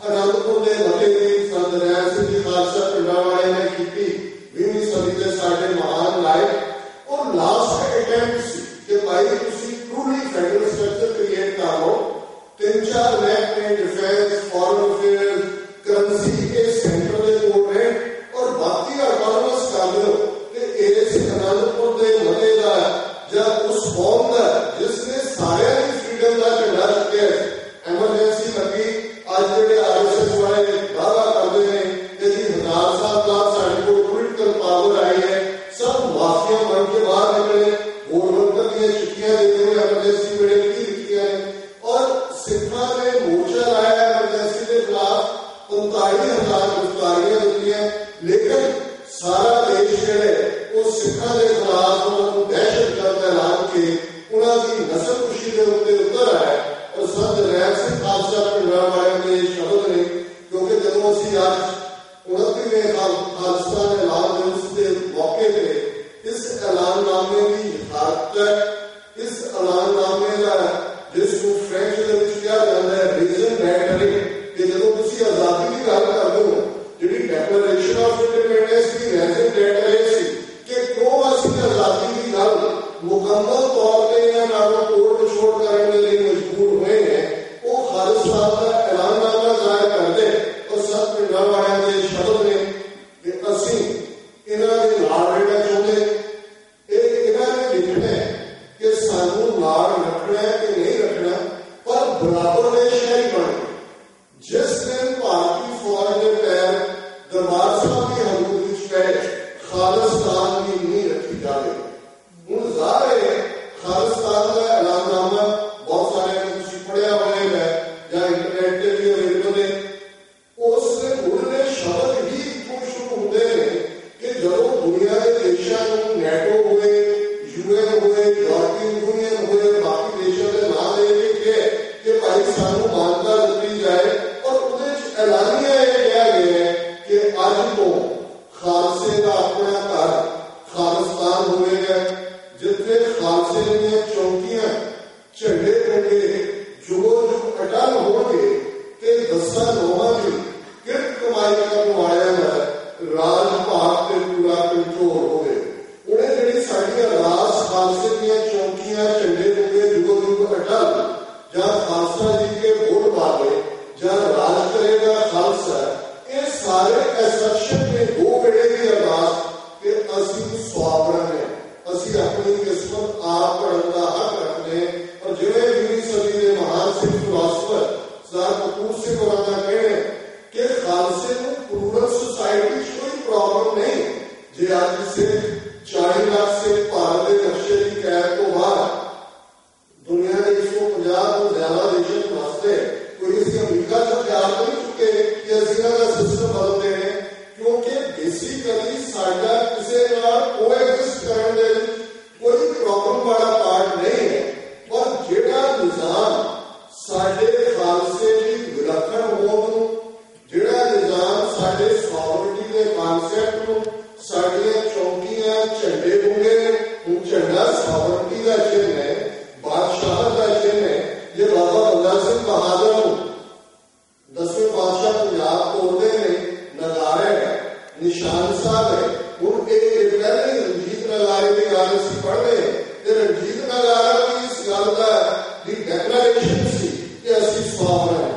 S1: आनंदपुर के मते की संत नैन सिंह जी खालसा पिंडावाले ने की 20वीं सदी के साढ़े महान नायक और लास्ट अटैम्प्ट सी कि भाई तुसी ट्रूली फेडरल स्ट्रक्चर क्रिएट कर लो, 3-4 मैप में डिफेंस, फॉरेन अफेयर्स, करेंसी के सेंटर के कोड है और बाकी ऑटोनोमस कर लो कि इस आनंदपुर के मते का जब उस कौम का जिसने सारे फ्रीडम का झंडा चुके एमरजेंसी लगी आज जो RSS वाले दावा करते हैं कि 1000 साल बाद साढ़े को पॉलिटिकल पावर आई है, सब माफिया बन के बाहर निकले, वोट वर्कर की चिट्ठियां देते हुए एमरजेंसी में लिखी है और सिखा ने मोर्चा लाया एमरजेंसी के खिलाफ 45,000 गिरफ्तारियां होती हैं, लेकिन सारा देश जो वो सिखा के खिलाफ उन्होंने दहशतगर्द ऐलान के उन्होंने नस्लकुशी के उत्ते उतर आया और संत नैन सिंह खालसा पिंडावाले के शब्द ने क्योंकि जब असी अज 29वें खालसा ऐलान दिवस के मौके पर इस ऐलाननामे की हरकत है, इस ऐलाननामे का जिसको फ्रेंच कहा जाता है रीजन बैटरी कि जो तुम आजादी की गल करते हो जी डेक्लेरेशन ऑफ इंडिपेंडेंस की रीजन बैटरी कि क्यों असं आजादी की गल मुकम्मल तौर पर या तोड़ मछोड़ करने के लिए मजबूर हुए हैं, वो खालिस्तान का ऐलाननामा जाहिर कर दे और सब पिंडावाले के शब्द ने कि असी इन्हों के नाल रहना चाहते, इन्होंने लिखना है कि सानू नाल रखना है कि नहीं रखना, पर बराबर के शहरी बने। जिस दिन भारतीय फौज के पैर दरबार साहब की हदूद में पै खालिस्तान की नींह रखी जाए। हूँ जाहिर है खालिस्तान का ऐलाननामा बहुत सारे पढ़िया हुए है या इंटरनेट से भी अवेलेबल है, उसने उड़ने शब्द ही शुरू होते हैं कि जो दुनिया के देशों को नेटो हुए, UN हुए, यूरोपियन यूनियन हुए, बाकी देशों के नाम लेके कि भाई सानू मान्यता दी जाए और उन्हें ऐलानिया कहा गया है कि अज तो खालसे का अपना घर खालिस्तान होगा जिथे खालसे दी चौकियां झंडे होंगे जुगो जुग अटल होंगे कि 10 नौवां की किरत कमाई करने वाले राज भाग से पूरा कंट्रोल होवे। उन्हें जी साड़ियां राज खालसे दी चौकियां झंडे होंगे जुगो जुग अटल या खालसा जी के वोट पावे या राज करेगा खालसा, ये सारे एसर्शन में 2 बेड़े की अरदास कि असी स्वावरन है, असी अपनी किस्मत आप पढ़ने का हक रखने और जिन्हें 20वीं सदी के महान सिख फिलोसफर सर कपूर सिंह होना कहने कि खालसे को प्लूरल सोसाइटी कोई प्रॉब्लम नहीं जे आज से 40 लाख से भारत के नक्शे की कैद को बाद दुनिया के 150 को ज्यादा देशों वास्ते कोई इसी अमेरिका से तैयार नहीं चुके कि असि का सिस्टम बदल देने, क्योंकि बेसिकली साडा किसी कोएग्जिस्ट करने कोई प्रॉब्लम वाला पार्ट नहीं है, पर जेड़ा निजाम साडे खालसे की विलक्षण होने, जेड़ा निजाम साडे सॉवरेनिटी के कॉन्सेप्ट को साडियां चौकियां झंडे होंगे, झंडा सॉवरेनिटी का चिन्ह है, बादशाह का चिन्ह है। ये बाबा बंदा सिंह बहादुर 10वें बादशाह पंजाब तोड़ने में नगारे है, निशान साहब है, उनके पहले रंजीत नगारे की गल असीं पढ़ रहे हैं। रंजीत नगारा की इस गल का डिक्लेरेशन सी कि असीं सॉवरेन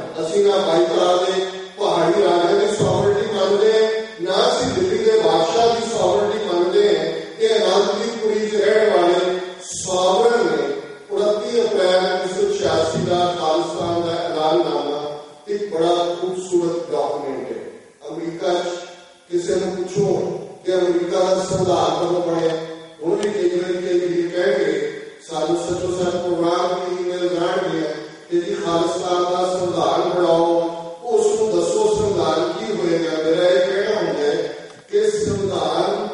S1: का खालिस्तान का ऐलाननामा एक बड़ा खूबसूरत डॉक्यूमेंट है। अमरीका किसी ने पूछो कि अमरीका का संविधान कदों बने, उन्होंने कई कह के साधु सचो सच प्रोग्राम की ईमेल जान दिया कि जी खालिस्तान का संविधान बनाओ, उसको दसो संविधान की होएगा। मेरा ये कहना होगा कि संविधान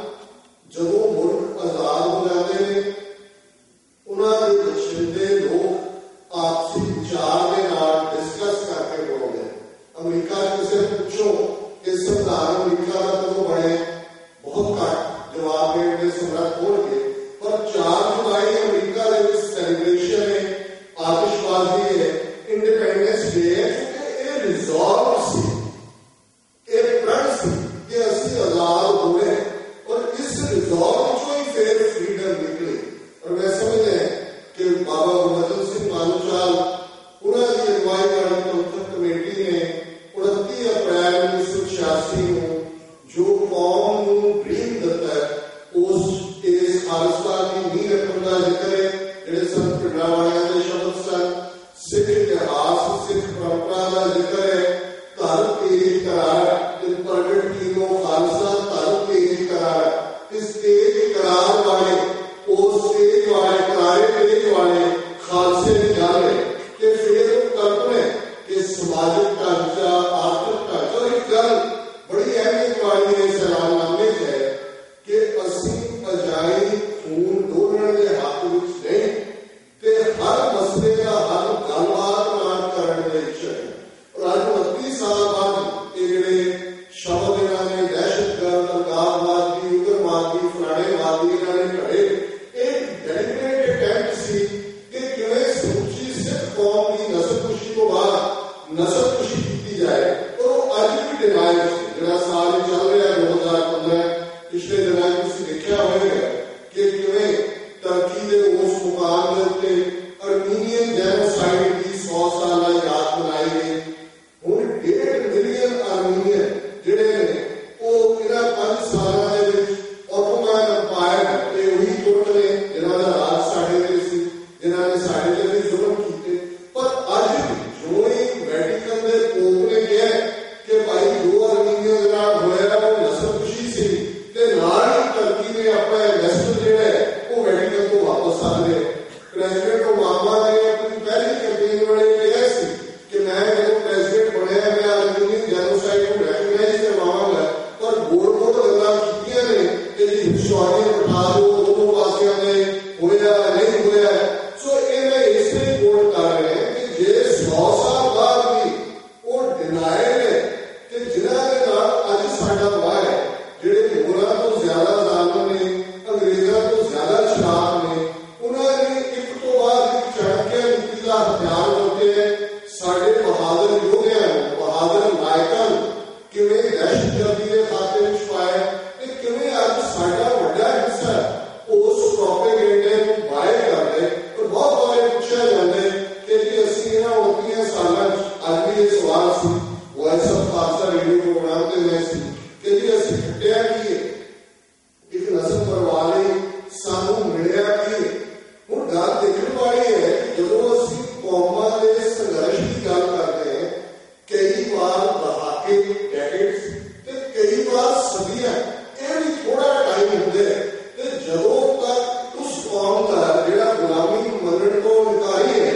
S1: जो मुल्क आजाद हो जाते हैं उन्होंने बछिंदे लोग आपसी विचार के नाल डिस्कस करके बोलते। अमरीका किसी पूछो कि संविधान अमरीका का कदों बने, बहुत घट जवाब देने के समर्थ होंगे। पर 4 जुलाई अमरीका के सेलिब्रेशन है, आतिशबाजी है, इंडिपेंडेंस डे है, क्योंकि रिजॉल्व सी प्रण सी कि असं आजाद हो गए और इस रिजॉल्व चो ही फिर फ्रीडम निकली। और मैं समझे कि बाबा गुरबचन सिंह मालूचाल उन्होंने अगवाई वाली पंथक कमेटी ने 29 अप्रैल 1986 को जो कौम को ड्रीम दिता है उस इस खालिस्तान की नींह रखने का जिक्र है। जेडे संत पिंडावालियां के शब्द सन, सिख इतिहास सिख परंपरा का जिक्र है। धर्म तेज करार प्रगट तीनों खालिस्तान धर्म तेज करार, इस तेज करार वाले उस तेज वाले करारे तेज वाले खालसे की गल है कि फिर कल्पना कि समाजिक ढांचा आर्थिक ढांचा एक गल बड़ी अहमियत वाली है। ऐलाननामे है कि असी अजाई खून डोलण के हक में नहीं ते हर मसले का हल गलबात नाल करने के इच्छा है। और आज 29 साल बाद ये जिहड़े शब्द इन्होंने दहशतगर्द अलगाववादी उग्रवादी फलाणेवादी इन्होंने घड़े एक डेलिब्रेट अटैम्प्ट सी कि किवें समूची सिख कौम की नस्लकुशी तो बाद नस्लकुशी की जाए। और वो अज भी डिनाइल जो साल चल रहा है 2015 पिछले दिनों तुम देखा होगा कि किवें टर्की के उस मुकाम के उत्ते अर्मीनियन जेनोसाइड की 100 साल याद मनाई गई। हुण 1.5 मिलियन अर्मीनियन जिहड़े ने वो इन्हां 5 सालों के विच ऑटोमैन अंपायर ते उही टुट ने जिन्हां दा राज साडे ते सी, जिन्हां ने साडे ते भी जुल्म कीते। पर अज जो ही वैटिकन के पोप ने कहा कि भाई जो अर्मीनियन दे नाल होया वो नस्लकुशी सी ते नाल ही टर्की ने अपना इन्वेस्टर जिहड़ा है वो वैटिकन तो वापस आ गए। प्रेसिडेंट ओबामा ने अपनी पहली कैंपेन वाले कहा सी कि मैं जो प्रेसिडेंट बनया मैं अर्मीनियन जेनोसाइड को रिकॉग्नाइज करवाऊंगा। पर बोल बोल गल्लां कीतियां ने कि जी हिस्टोरियन बिठा दो, दोनों पासियां ने होया नहीं होया। सो ये मैं इसलिए बोल कर रहे हैं कि जे 100 साल बाद भी वो डिनाइल है कि जिन्हां दे नाल अज साडा वाह है, जिहड़े मुगलां तो ज्यादा जालिम ने, अंग्रेजां तो ज्यादा शराब ने, उन्होंने एक तो बाद एक चाणक्य नीति का हथियार करके साडे बहादुर योद्धियां बहादुर नायकां किवें दहशतगर्दी के खाते में पाया ते किवें अज साडा वड्डा हिस्सा उस प्रोपेगेंडे को बाय कर दे। और बहुत बारे पूछा जाता है कि जी असीं इन्हां 29 सालां अज भी ये सवाल सी voice of Khalsa radio programme ते मैं सी कि जी असीं खट्टिया की एक नस्ल परवाह लई सानू मिलिया की। हुण गल देखण वाली है कि जदों असीं कौमां दे संघर्ष की गल करते हैं कई बार दहाके डेकेड्स ते कई बार सदियां ये भी थोड़ा टाइम होंदे ते जदों तक उस कौम का जिहड़ा गुलामी मनण तो इनकारी है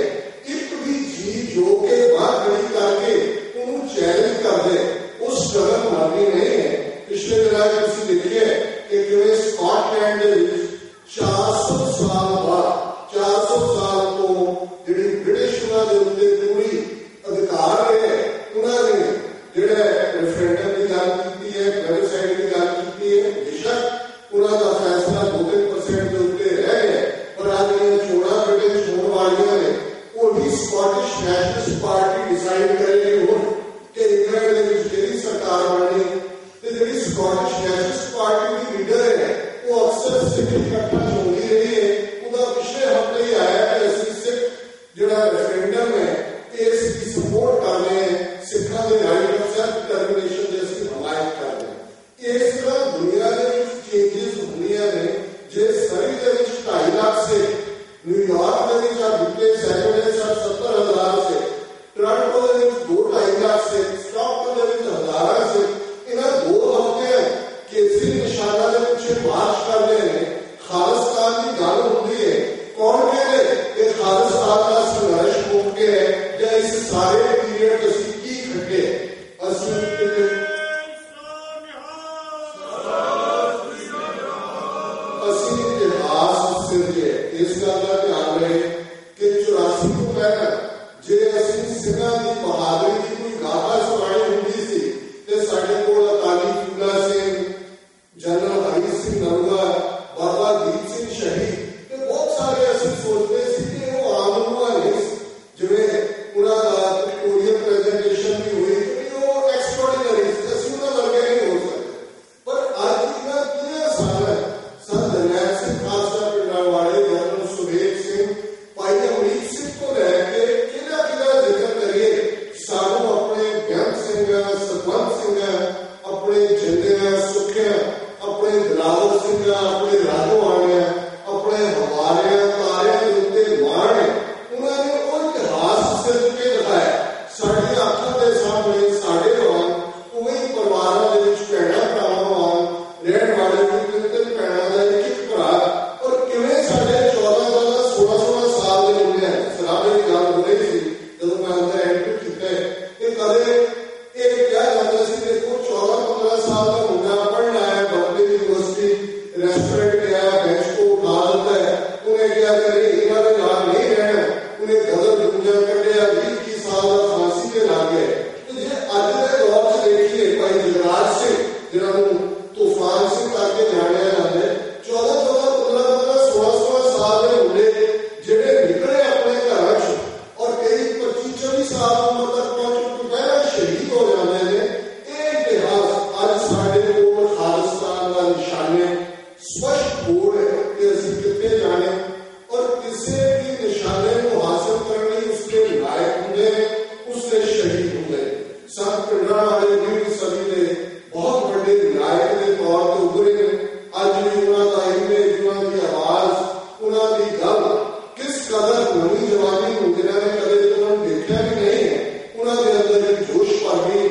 S1: एक भी जी जो के बात खड़ी करके उन्होंने चैलेंज कर दे उस कदम मरनी नहीं है। पिछले दिनों तुसीं देखिए कि किवें स्कॉटलैंड दे विच 400 साल बाद 400 साल तो जिहड़ी ब्रिटिश उन्हां दे उत्ते पूरी अधिकार है उन्होंने जिहड़ा रेफरेंडम की गल की है, प्लेबिसाइड की गल की है। बेशक उन्हों का फैसला 2-3% के उत्ते रह गया, पर आज चोणां ब्रिटिश होने वालियां ने वो भी स्कॉटिश नैशनलिस्ट पार्टी डिसाइड करेगी हुण कि इंग्लैंड दे विच किहड़ी सरकार बननी ते जिहड़ी स्कॉटिश नैशनलिस्ट पार्टी की लीडर है वो अक्सर सिख इकट्ठा चुनती रही है। उहदा पिछले हफ्ते ही आया कि असीं सिख जिहड़ा रेफरेंडम है इसकी सपोर्ट कर रहे हैं, सिखा के राइट ऑफ सेल्फ डिटर्मिनेशन जैसी हमायत कर रहे हैं। इस तरह दुनिया के चेंजेस दुनिया में जे सरी के 2.5 लाख से न्यूयॉर्क के बीते सैटरडे 70,000 ਸਿੰਘ ਸਿੰਘਾਂ ਦੀ ਬਹਾਦਰੀ ਦੀ ਕੋਈ ਗਾਥਾ ਸੁਣਾਈ ਹੁੰਦੀ ਸੀ ਤੇ ਸਾਡੇ ਕੋਲ ਅਕਾਲੀ ਫੂਲਾ ਸਿੰਘ, ਜਨਰਲ ਹਰੀ ਸਿੰਘ ਨਲੂਆ, ਬਾਬਾ ਦੀਪ ਸਿੰਘ ਸ਼ਹੀਦ ਤੇ ਬਹੁਤ ਸਾਰੇ ਅਸੀਂ ਸੋਚਦੇ ਸੀ ਕਿ ਉਹ ਆਮ ਲੋਕਾਂ ਨਹੀਂ, ਜਿਵੇਂ ਉਹਨਾਂ ਦਾ ਕੋਰੀਅਨ ਪ੍ਰੈਜੈਂਟੇਸ਼ਨ ਵੀ ਹੋਈ ਕਿ ਉਹ ਐਕਸਟਰਾਆਰਡੀਨਰੀ ਸੀ, ਅਸੀਂ ਉਹਨਾਂ ਵਰਗੇ ਨਹੀਂ ਹੋ ਸਕਦੇ। ਪਰ ਅੱਜ ਇਹਨਾਂ ਕਿੰਨੇ ਸਾਲ ਸੰਤ ਜਰਨੈਲ ਸਿੰਘ ਖਾਲਸਾ ਪਿੰਡਾਂ ਵਾਲੇ, ਜਨਰਲ ਸੁਬੇਗ ਸਿੰਘ, ਭਾਈ ਅਮਰੀਕ ਸਿੰਘ ਤੋਂ ਲੈ ਕੇ ਕਿਹੜਾ ਜ਼ਿਕਰ ਕਰੀਏ, ਸਾਨੂੰ ਆਪਣੇ ਬੇਅੰਤ ਸਿੰਘ, ਸਤਵੰਤ ਸਿੰਘ, ਆਪਣੇ ਜਿੰਦਿਆਂ ਸੁੱਖਿਆ, ਆਪਣੇ ਦਿਲਾਵਰ ਸਿੰਘ, ਆਪਣੇ ਰਾਜੋ ਆਣਿਆ, ਆਪਣੇ ਹਵਾਰਿਆਂ ਤਾਰਿਆਂ ਦੇ ਉੱਤੇ ਮਾਣ ਹੈ। ਉਹਨਾਂ ਨੇ ਉਹ ਇਤਿਹਾਸ ਸਿਰਜ ਕੇ ਦਿਖਾਇਆ ਸਾਡੀਆਂ ਅੱਖਾਂ ਦੇ ਸਾਹਮਣੇ, ਸਾਡੇ ਵਾਂਗ ਉਵੇਂ ਹੀ ਪਰਿਵਾਰਾਂ ਦੇ ਵਿੱਚ ਭੈਣਾਂ ਭਰਾਵਾਂ ਵਾਂਗ ਰਹਿਣ ਵਾਲੇ ਤਿੰਨ ਭੈਣਾਂ ਦਾ ਇੱਕ ਭਰਾ, ਔਰ ਕਿਵੇਂ ਸਾਡੇ 14 16 ਸਾਲ ਦੇ ਮੁੰਡੇ ਸਰਾਬੇ ਦੀ ਗੱਲ ਹੋ ਰਹੀ ਸੀ ਜਦੋਂ ਮੈਂ ਅੰਦਰ ਐਂਟਰ ਕੀਤਾ ਕਿ ਕਦੇ ਇਹ ਕਿਹਾ ਜਾਂਦਾ ਸੀ ਦੇਖੋ 14-15 ਸਾਲ ਦਾ ਮੁੰਡਾ ਪੜ੍ਹਨ ਆਇਆ ਬੰਬੇ ਯੂਨੀਵਰਸਿਟੀ, ਰੈਸਟੋਰੈਂਟ ਗਿਆ, ਬੈਂਚ ਤੋਂ ਉਠਾ ਦਿੱਤਾ ਹੈ, ਉਹਨੇ ਕਿਹਾ ਕਰੇ ਇਹਨਾਂ ਦੇ ਨਾਲ ਨਹੀਂ ਰਹਿਣਾ, ਉਹਨੇ ਗਦਰ ਦੁਨੀਆ ਕੱਢਿਆ, 20 ਸਾਲ ਦਾ ਫਾਂਸੀ ਤੇ ਲਾ ਗਿਆ। ਤੇ ਜੇ ਅੱਜ ਦੇ ਦੌਰ 'ਚ ਦੇਖੀਏ, ਭਾਈ ਜਗਰਾਜ ਸਿੰਘ ਜਿਹਨਾਂ ਨੂੰ ਤੂਫਾਨ ਸਿੰਘ ਕਰਕੇ ਜਾਣਿਆ ਜਾਂਦਾ ਹੈ, 14-15 16 ਸਾਲ ਦੇ ਮੁੰਡੇ ਜਿਹੜੇ ਨਿਕਲੇ ਆਪਣੇ ਘਰਾਂ 'ਚ ਔਰ ਕਈ 25-24 ਸਾਲ ਦੀ ਉਮਰ ਤੱਕ ਪਹੁੰਚ ਕੇ ਪਹਿਲਾਂ ਸ਼ਹੀਦ ਹੋ ਜਾਂਦੇ ਨੇ। ਇਹ ਇਤਿਹਾਸ ਅੱਜ ਸਾਡੇ ਕੋਲ ਖਾਲਿਸਤਾਨ ਦਾ ਨਿਸ਼ਾਨੇ ਸਪਸ਼ਟ ਹੋ ਰਿਹਾ ਕਿ ਅਸੀਂ ਕਿੱਥੇ ਜਾਣੇ, ਔਰ ਕਿਸੇ ਵੀ ਨਿਸ਼ਾਨੇ ਨੂੰ ਹਾਸਲ ਕਰਨ ਲਈ ਉਸਦੇ ਲਾਇਕ ਹੁੰਦੇ ਨੇ, ਉਸਦੇ ਸ਼ਹੀਦ ਹੁੰਦੇ ਨੇ। ਸੰਤ ਪਿੰਡਾਂ ਵਾਲੇ 20ਵੀਂ ਸਦੀ ਦੇ ਬਹੁਤ ਵੱਡੇ ਨਾਇਕ ਦੇ ਤੌਰ ਤੇ ਉੱਭਰੇ ਨੇ। ਅੱਜ ਵੀ ਉਹਨਾਂ ਦਾ ਇਮੇਜ, ਉਹਨਾਂ ਦੀ ਆਵਾਜ਼, ਉਹਨਾਂ ਦੀ ਗੱਲ ਕਿਸ ਕਦਰ ਨਵੀਂ ਜਵਾਨੀ ਹੁੰਦੇ ਨੇ, ਕਦੇ ਉਹਨਾਂ ਨੂੰ ਦੇਖਿਆ ਵੀ ਨਹੀਂ ਹੈ। ਉਹਨਾਂ ਦੇ ਅੰਦਰ ਇੱਕ ਜੋਸ਼ ਭਰ ਗਈ।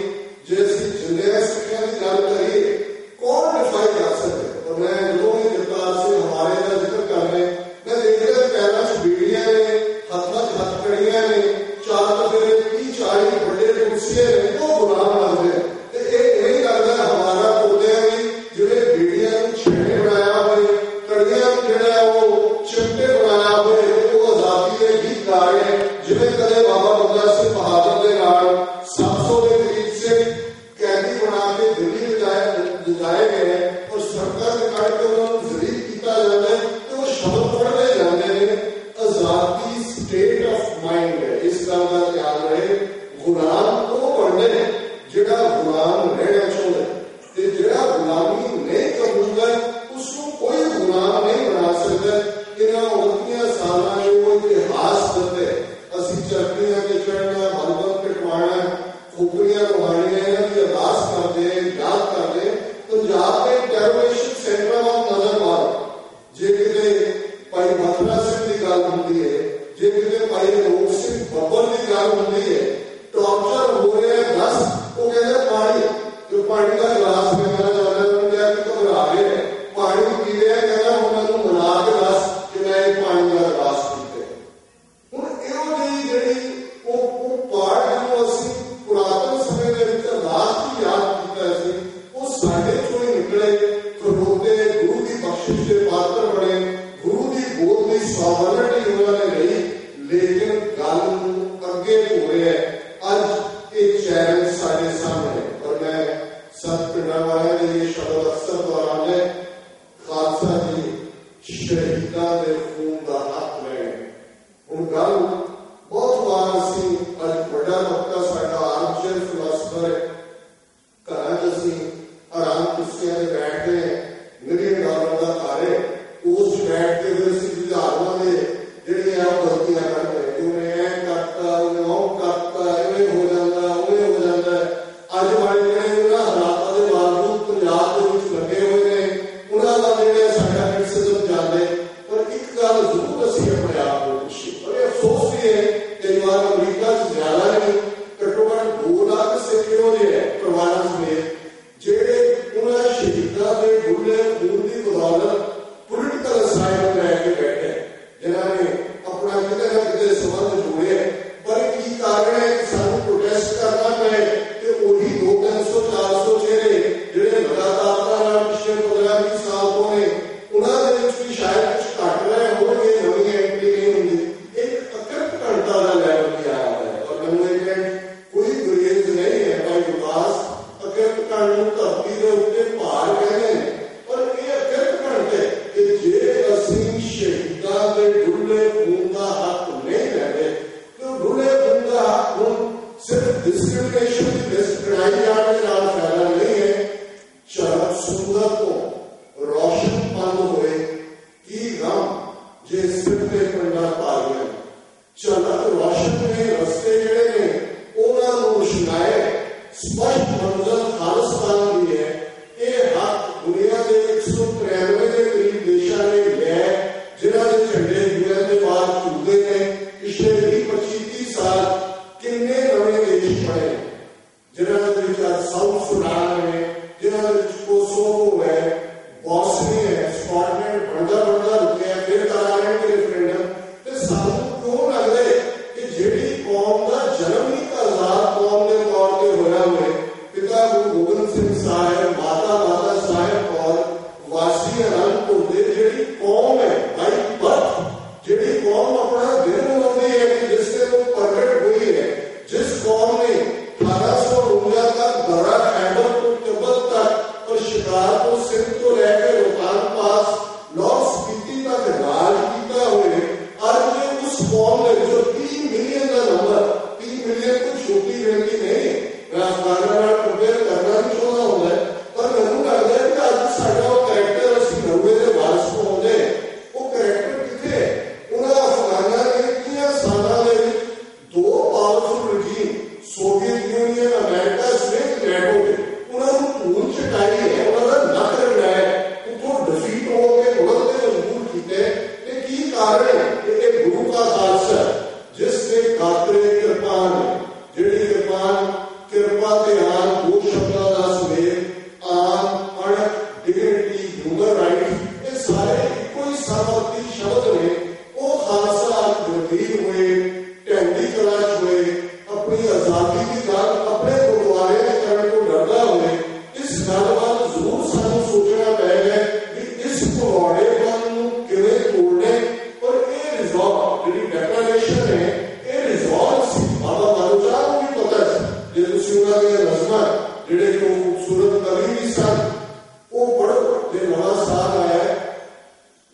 S1: ਜੇ ਅਸੀਂ ਜਿੰਦਿਆਂ ਸਿੱਖਿਆ ਦੀ ਗੱਲ ਕਰੀਏ, ਕੌਣ ਡਿਫਾਈ ਕਰ ਸਕਦੇ? ਔਰ ਮੈਂ ਜਦੋਂ ਵੀ ਜਗਤਾਰ ਸਿੰਘ ਹਮਾਰੇ ਦਾ ਜ਼ਿਕਰ ਕਰ ਰਹੇ, ਮੈਂ ਦੇਖ ਰਿਹਾ ਪੈਰਾਂ 'ਚ ਬੀੜੀਆਂ ਨੇ, ਹੱਥਾਂ 'ਚ ਹੱਥਕੜੀਆਂ ਨੇ, ਚਾਰ ਤਫੇਰੇ 30-40 ਵੱਡੇ ਕੁਰਸੀਆਂ ਨੇ, ਉਹ ਗੁਲਾਮ ਲੱਗਦੇ ਤੇ ਇਹ ਨਹੀਂ ਲੱਗਦਾ ਹਮਾਰਾ ਪੌਦਿਆਂ ਵੀ ਜਿਹੜੇ ਬੀੜੀਆਂ ਨੂੰ ਛੇੜੇ ਬਣਾਇਆ ਹੋਏ, ਕੜੀਆਂ ਨੂੰ ਜਿਹੜਾ ਉਹ ਚਿਮਟੇ ਬਣਾਇਆ ਹੋਏ, ਉਹ ਆਜ਼ਾਦੀ ਦੇ ਗੀਤ ਗਾ ਰਹੇ, ਜਿਵੇਂ ਕਦੇ ਬਾਬਾ ਬੰਦਾ ਸਿੰਘ ਬਹਾਦਰ ਦੇ ਨਾਲ 700 ਦੇ ਕਰੀਬ ਸਿੰਘ ਕੈਦੀ ਬਣਾ ਕੇ ਦਿੱਲੀ ਲਿਜਾਏ ਗਏ ਨੇ, ਔਰ ਸੜਕਾਂ ਤੇ ਕੱਢ ਕੇ ਉਹਨਾਂ ਨੂੰ ਜ਼ਲੀਲ ਕੀਤਾ ਜਾਂਦਾ ਹੈ ਤੇ ਉਹ ਸ਼ਬਦ ਪੜ੍ਹਦੇ ਜਾਂਦੇ ਨੇ। ਆਜ਼ਾਦੀ ਸਟੇਟ ਆਫ ਮਾਈਂਡ ਹੈ, ਇਸ ਗੱਲ ਦਾ ਧਿਆਨ ਰਹੇ। ਗੁਲਾਮ ਉਹ ਬਣਦੇ ਨੇ ਜਿਹੜਾ ਗੁਲਾਮ ਰਹਿਣਾ ਚਾਹੁੰਦਾ, ਤੇ ਜਿਹੜਾ ਗੁਲਾਮੀ ਨਹੀਂ ਕਰੂਗਾ ਉਸਨੂੰ ਕੋਈ ਗੁਲਾਮ ਨਹੀਂ ਬਣਾ ਸਕਦਾ। ਇਹਨਾਂ 29 ਸਾਲਾਂ ਦੇ ਉਹ ਇਤਿਹਾਸ ਦਿੱਤੇ। ਅਸੀਂ ਚਰਖੀਆਂ ਤੇ ਚੜ੍ਹਨਾ, ਬਲਬਲ ਕਟਵਾਉਣਾ, ਫੁਕਰੀਆਂ ਲਵਾਉਣੀਆਂ, ਇਹਨਾਂ ਦੀ ਅਰਦਾਸ ਕਰਦੇ, ਯਾਦ ਕਰਦੇ। ਪੰਜਾਬ ਦੇ ਟੈਰੋਰਿਸਟ ਸੈਂਟਰਾਂ ਵੱਲ ਨਜ਼ਰ ਮਾਰੋ। ਜੇ ਕਿਤੇ ਭਾਈ ਮਥੁਰਾ ਸਿੰਘ ਦੀ ਗੱਲ ਹੁੰਦੀ ਹੈ, ਜੇ ਕਿਤੇ ਭਾਈ ਰੋਕ ਸਿੰਘ ਬੱਬਰ ਦੀ ਗੱਲ ਹੁੰਦੀ ਹੈ, ਟੌਰਚਰ ਹੋ ਰਿਹਾ 10, ਉਹ ਕਹਿੰਦੇ ਪਾਣੀ, ਜੋ ਪਾਣੀ ਦਾ ਗਲਾਸ ਮੇਰਾ ਜਾਂਦਾ ਉਹਨੂੰ ਕਿਹਾ ਕਿ ਘਬਰਾ ਰਹੇ, ਪਾਣੀ ਪੀ ਰਿਹਾ, ਕਹਿੰਦਾ ਉਹਨਾਂ ਨੂੰ ਮਨਾ ਕੇ ਦੱਸ ਕਿ ਮੈਂ ਇਹ ਪਾਣੀ ਦਾ ਗਲਾਸ ਪੀਤਾ। ਹੁਣ ਇਹੋ ਜਿਹੀ ਜਿਹੜੀ ਉਹ ਪਾਠ ਜਿਹਨੂੰ ਅਸੀਂ ਪੁਰਾਤਨ ਸਮੇਂ ਦੇ ਵਿੱਚ ਅਰਦਾਸ ਦੀ ਯਾਦ ਕੀਤਾ ਸੀ, ਉਹ ਸਾਡੇ ਚੋਂ ਹੀ ਨਿਕਲੇ, ਖੜੋਤੇ, ਗੁਰੂ ਦੀ ਬਖਸ਼ਿਸ਼ ਦੇ ਪਾਤਰ ਬਣੇ, ਗੁਰੂ ਦੀ ਗੋਦ ਦੀ ਸਵਾਵਰਨਟੀ ਉਹਨਾਂ ਨੇ ਲਈ। ਲੇਕਿਨ ਗੱਲ ਨੂੰ ਅੱਗੇ ਹੋ ਰਿਹਾ ਅੱਜ ਇਹ ਚੈਲੰਜ ਸਾਡੇ ਸਾਹਮਣੇ। ਔਰ ਮੈਂ ਸੰਤ ਪਿੰਡਾਂ ਵਾਲਿਆਂ ਦੇ ਸ਼ਬਦ ਅਕਸਰ ਦੁਹਰਾਉਂਦੇ, ਖਾਲਸਾ ਜੀ ਸ਼ਹੀਦਾਂ ਦੇ ਖੂਨ ਦਾ ਹੱਕ ਲੈਣ। ਹੁਣ ਗੱਲ ਬਹੁਤ ਵਾਰ ਅਸੀਂ ਅੱਜ ਵੱਡਾ ਵਕਤਾ ਸਾਡਾ ਆਰਮਚੇਅਰ ਫਿਲਾਸਫਰ ਹੈ, ਘਰਾਂ 'ਚ ਅਸੀਂ ਆਰਾਮ ਕੁਰਸੀਆਂ 'ਤੇ ਬੈਠਦੇ ਹਾਂ, ਮਿਲੀਅਨ ਡਾਲਰ ਦਾ ਘਰ ਹੈ, ਉਸ 'ਚ ਬੈਠ ਕੇ ਫਿਰ ਅਸੀਂ ਵਿਧਾਰਨਾਂ ਦੇ ਜਿਹੜੀਆਂ ਉਹ ਗਲਤੀਆਂ ਕਰਦੇ, ਉਹਨੇ ਐਂ ਕਰਤਾ, ਉਹਨੇ ਉਹ ਕਰਤਾ, ਐਵੇਂ ਹੋ ਜਾਂਦਾ, ਉਵੇਂ ਹੋ ਜਾਂਦਾ। ਅੱਜ ਵਾਲੇ ਜਿਹੜੇ ਉਹਨਾਂ ਹਾਲਾਤਾਂ ਦੇ ਬਾਵਜੂਦ ਪੰਜਾਬ ਦੇ ਵਿੱਚ ਲੱਗੇ ਹੋਏ ਨੇ, ਉਹਨਾਂ ਦਾ ਜਿਹੜਾ ਸਾਡਾ ਕ੍ਰਿਟਿਸਿਜ਼ਮ ਜਾਂਦੇ। ਪਰ ਇੱਕ ਗੱਲ ਜ਼ਰੂਰ ਅਸੀਂ ਆਪਣੇ ਆਪ ਨੂੰ ਪੁੱਛੀਏ, ਔਰ ਇਹ ਅਫਸੋਸ ਵੀ ਹੈ ਕਈ ਵਾਰ ਅਮਰੀਕਾ 'ਚ ਜ਼ਿਆਦਾ ਨਹੀਂ, ਘੱਟੋ ਘੱਟ 2 ਲੱਖ ਸਿੱਖ ਇਹੋ ਜਿਹੇ ਹੈ ਪਰਿਵਾਰਾਂ ਸਮੇਤ, ਜਿਹੜੇ ਉਹਨਾਂ ਸ਼ਹੀਦਾਂ ਦੇ ਡੁੱਲੇ ਖੂਨ ਦੀ ਬਦੌਲਤ ਪੋਲੀਟੀਕਲ ਸਾਈਡ ਲੈ ਕੇ ਬੈਠੇ, ਜਿਨ੍ਹਾਂ ਨੇ ਆਪਣਾ ਕਿਤੇ ਨਾ ਕਿਤੇ ਸੰਬੰਧ ਜੋੜਿਆ। ਪਰ ਕੀ ਕਾਰਨ ਹੈ ਕਿ ਸਾਨੂੰ ਪ੍ਰੋਟੈਸਟ ਕਰਨਾ ਪਏ ਤੇ ਉਹੀ 200-300-400 ਚਿਹਰੇ ਜਿਹੜੇ ਲਗਾਤਾਰ ਨਾਲ ਪਿਛਲੇ 15-20 ਸਾਲ ਤੋਂ ਨੇ, ਉਹਨਾਂ ਦੇ ਵਿੱਚ ਵੀ ਸ਼ਾਇਦ ਕੁਝ ਘੱਟ ਰਹੇ ਹੋਣਗੇ, ਨਵੀਂ ਐਂਟਰੀ ਨਹੀਂ ਹੁੰਦੀ। ਇੱਕ ਅਕਰਤ ਘੰਟਾ ਦਾ ਲੈਵਲ ਵੀ ਆਇਆ ਹੋਇਆ, ਔਰ ਮੈਨੂੰ डिस्क्रिमिनेशन की लिस्ट बनाई जाने का फायदा नहीं है। चरक सुंदर को रोशन पंद होए की गम जे सिर ते पंडा पा गया। चलक रोशन ने रस्ते जेड़े ने उन्होंने रोशनाए स्पष्ट मंजिल खालिस्तान की है। ये हक दुनिया के 193 के करीब देशों ने लिया है जिन्होंने झंडे यूएन के बाद चूके ने। पिछले 20-25-30 साल किन्ने नवे देश बने जिन्होंने साउथ सुडान है, जिन्होंने कोसोवो है, बॉस्निया है, स्कॉटलैंड बनता बनता रुके हैं, फिर करा रहे हैं रेफरेंडम। तो सानू क्यों लगता है कि जेडी कौम का जन्म ही आजाद कौम के तौर पर होया हुए पिता गुरु गोबिंद सिंह साहब, माता साहब और वासी अनंदपुर दे जेडी कौम है बाई बर्थ, जेडी कौम अपना दिन मनाती है कि जिससे वो प्रकट हुई है, जिस कौम ने 1849 तक दर्रा खैबर को तिब्बत तक और शिकारपुर सिंध को लेकर रोहतांग पास लाहौर स्पीति तक राज किया हुए। आज उस कौम ने जो 3 मिलियन का नंबर, 3 मिलियन को छोटी गिनती नहीं, मैं अफगानिस्तान कंपेयर करना नहीं चाहता हूं, पर मैंने लगता है कि आज साडा वो कैरेक्टर असं 90 के वारस को होंगे। वो कैरेक्टर कितने उन्हें अफगाना ने कितने सालों में 2 पावरफुल रजीम सोवियत यूनियन, अमेरिका समेत नेटो के उन्होंने भूल चटाई है, उन्होंने नक रगड़ाया, उतो डिफीट होकर मुड़ते मजबूर किए। की कारण है एक गुरु का खालसा जिसने खातरे कृपान जेडी कृपान कृपा के आन 2 शब्दों का सुमेल आन अणक डिग्निटी ह्यूमन राइट ये सारे कोई सामर्थी शब्द ने वो खालसा गंभीर हुए, टेंडी कलाश हुए, अपनी आजादी की गल अपने गुरुद्वारे के करने को डरदा हुए। इस गल वाल जरूर सानू सोचना पड़ेगा कि इस पुराने गल नूं किवें तोड़ना और ये रिजॉल्व जी डेक्लेरेशन है ये रिजॉल्व सी बाबा बालूशाह को भी पता है। जो तुसीं उन्हां दे नज़मां जिहड़े कि खूबसूरत कवि भी सन वो पढ़ो जो नवा साल आया है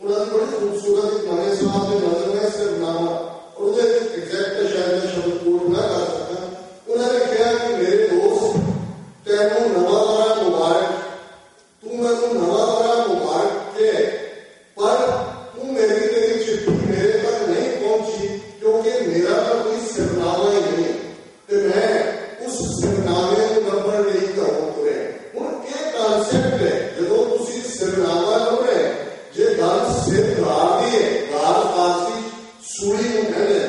S1: उन्होंने बड़ी खूबसूरत नवे साल के नजर में सिरनामा और एग्जैक्ट शायद मैं शब्द कोट ना कर सकता। उन्होंने कहा कि मेरे दोस्त तेनू नवा बरा मुबारक, तू मैनू नवा बरा मुबारक के पर तू मेरी तेरी चिट्ठी मेरे तक नहीं पहुंची क्योंकि मेरा तो कोई सिरनामा ही नहीं तो मैं उस सिरनामे को नंबर नहीं करूं तुरे। हुण ये कॉन्सेप्ट है जो तुसी सिरनामा लभे जे गल सिर गार दी है, गार फारसी सूली नूं कहंदे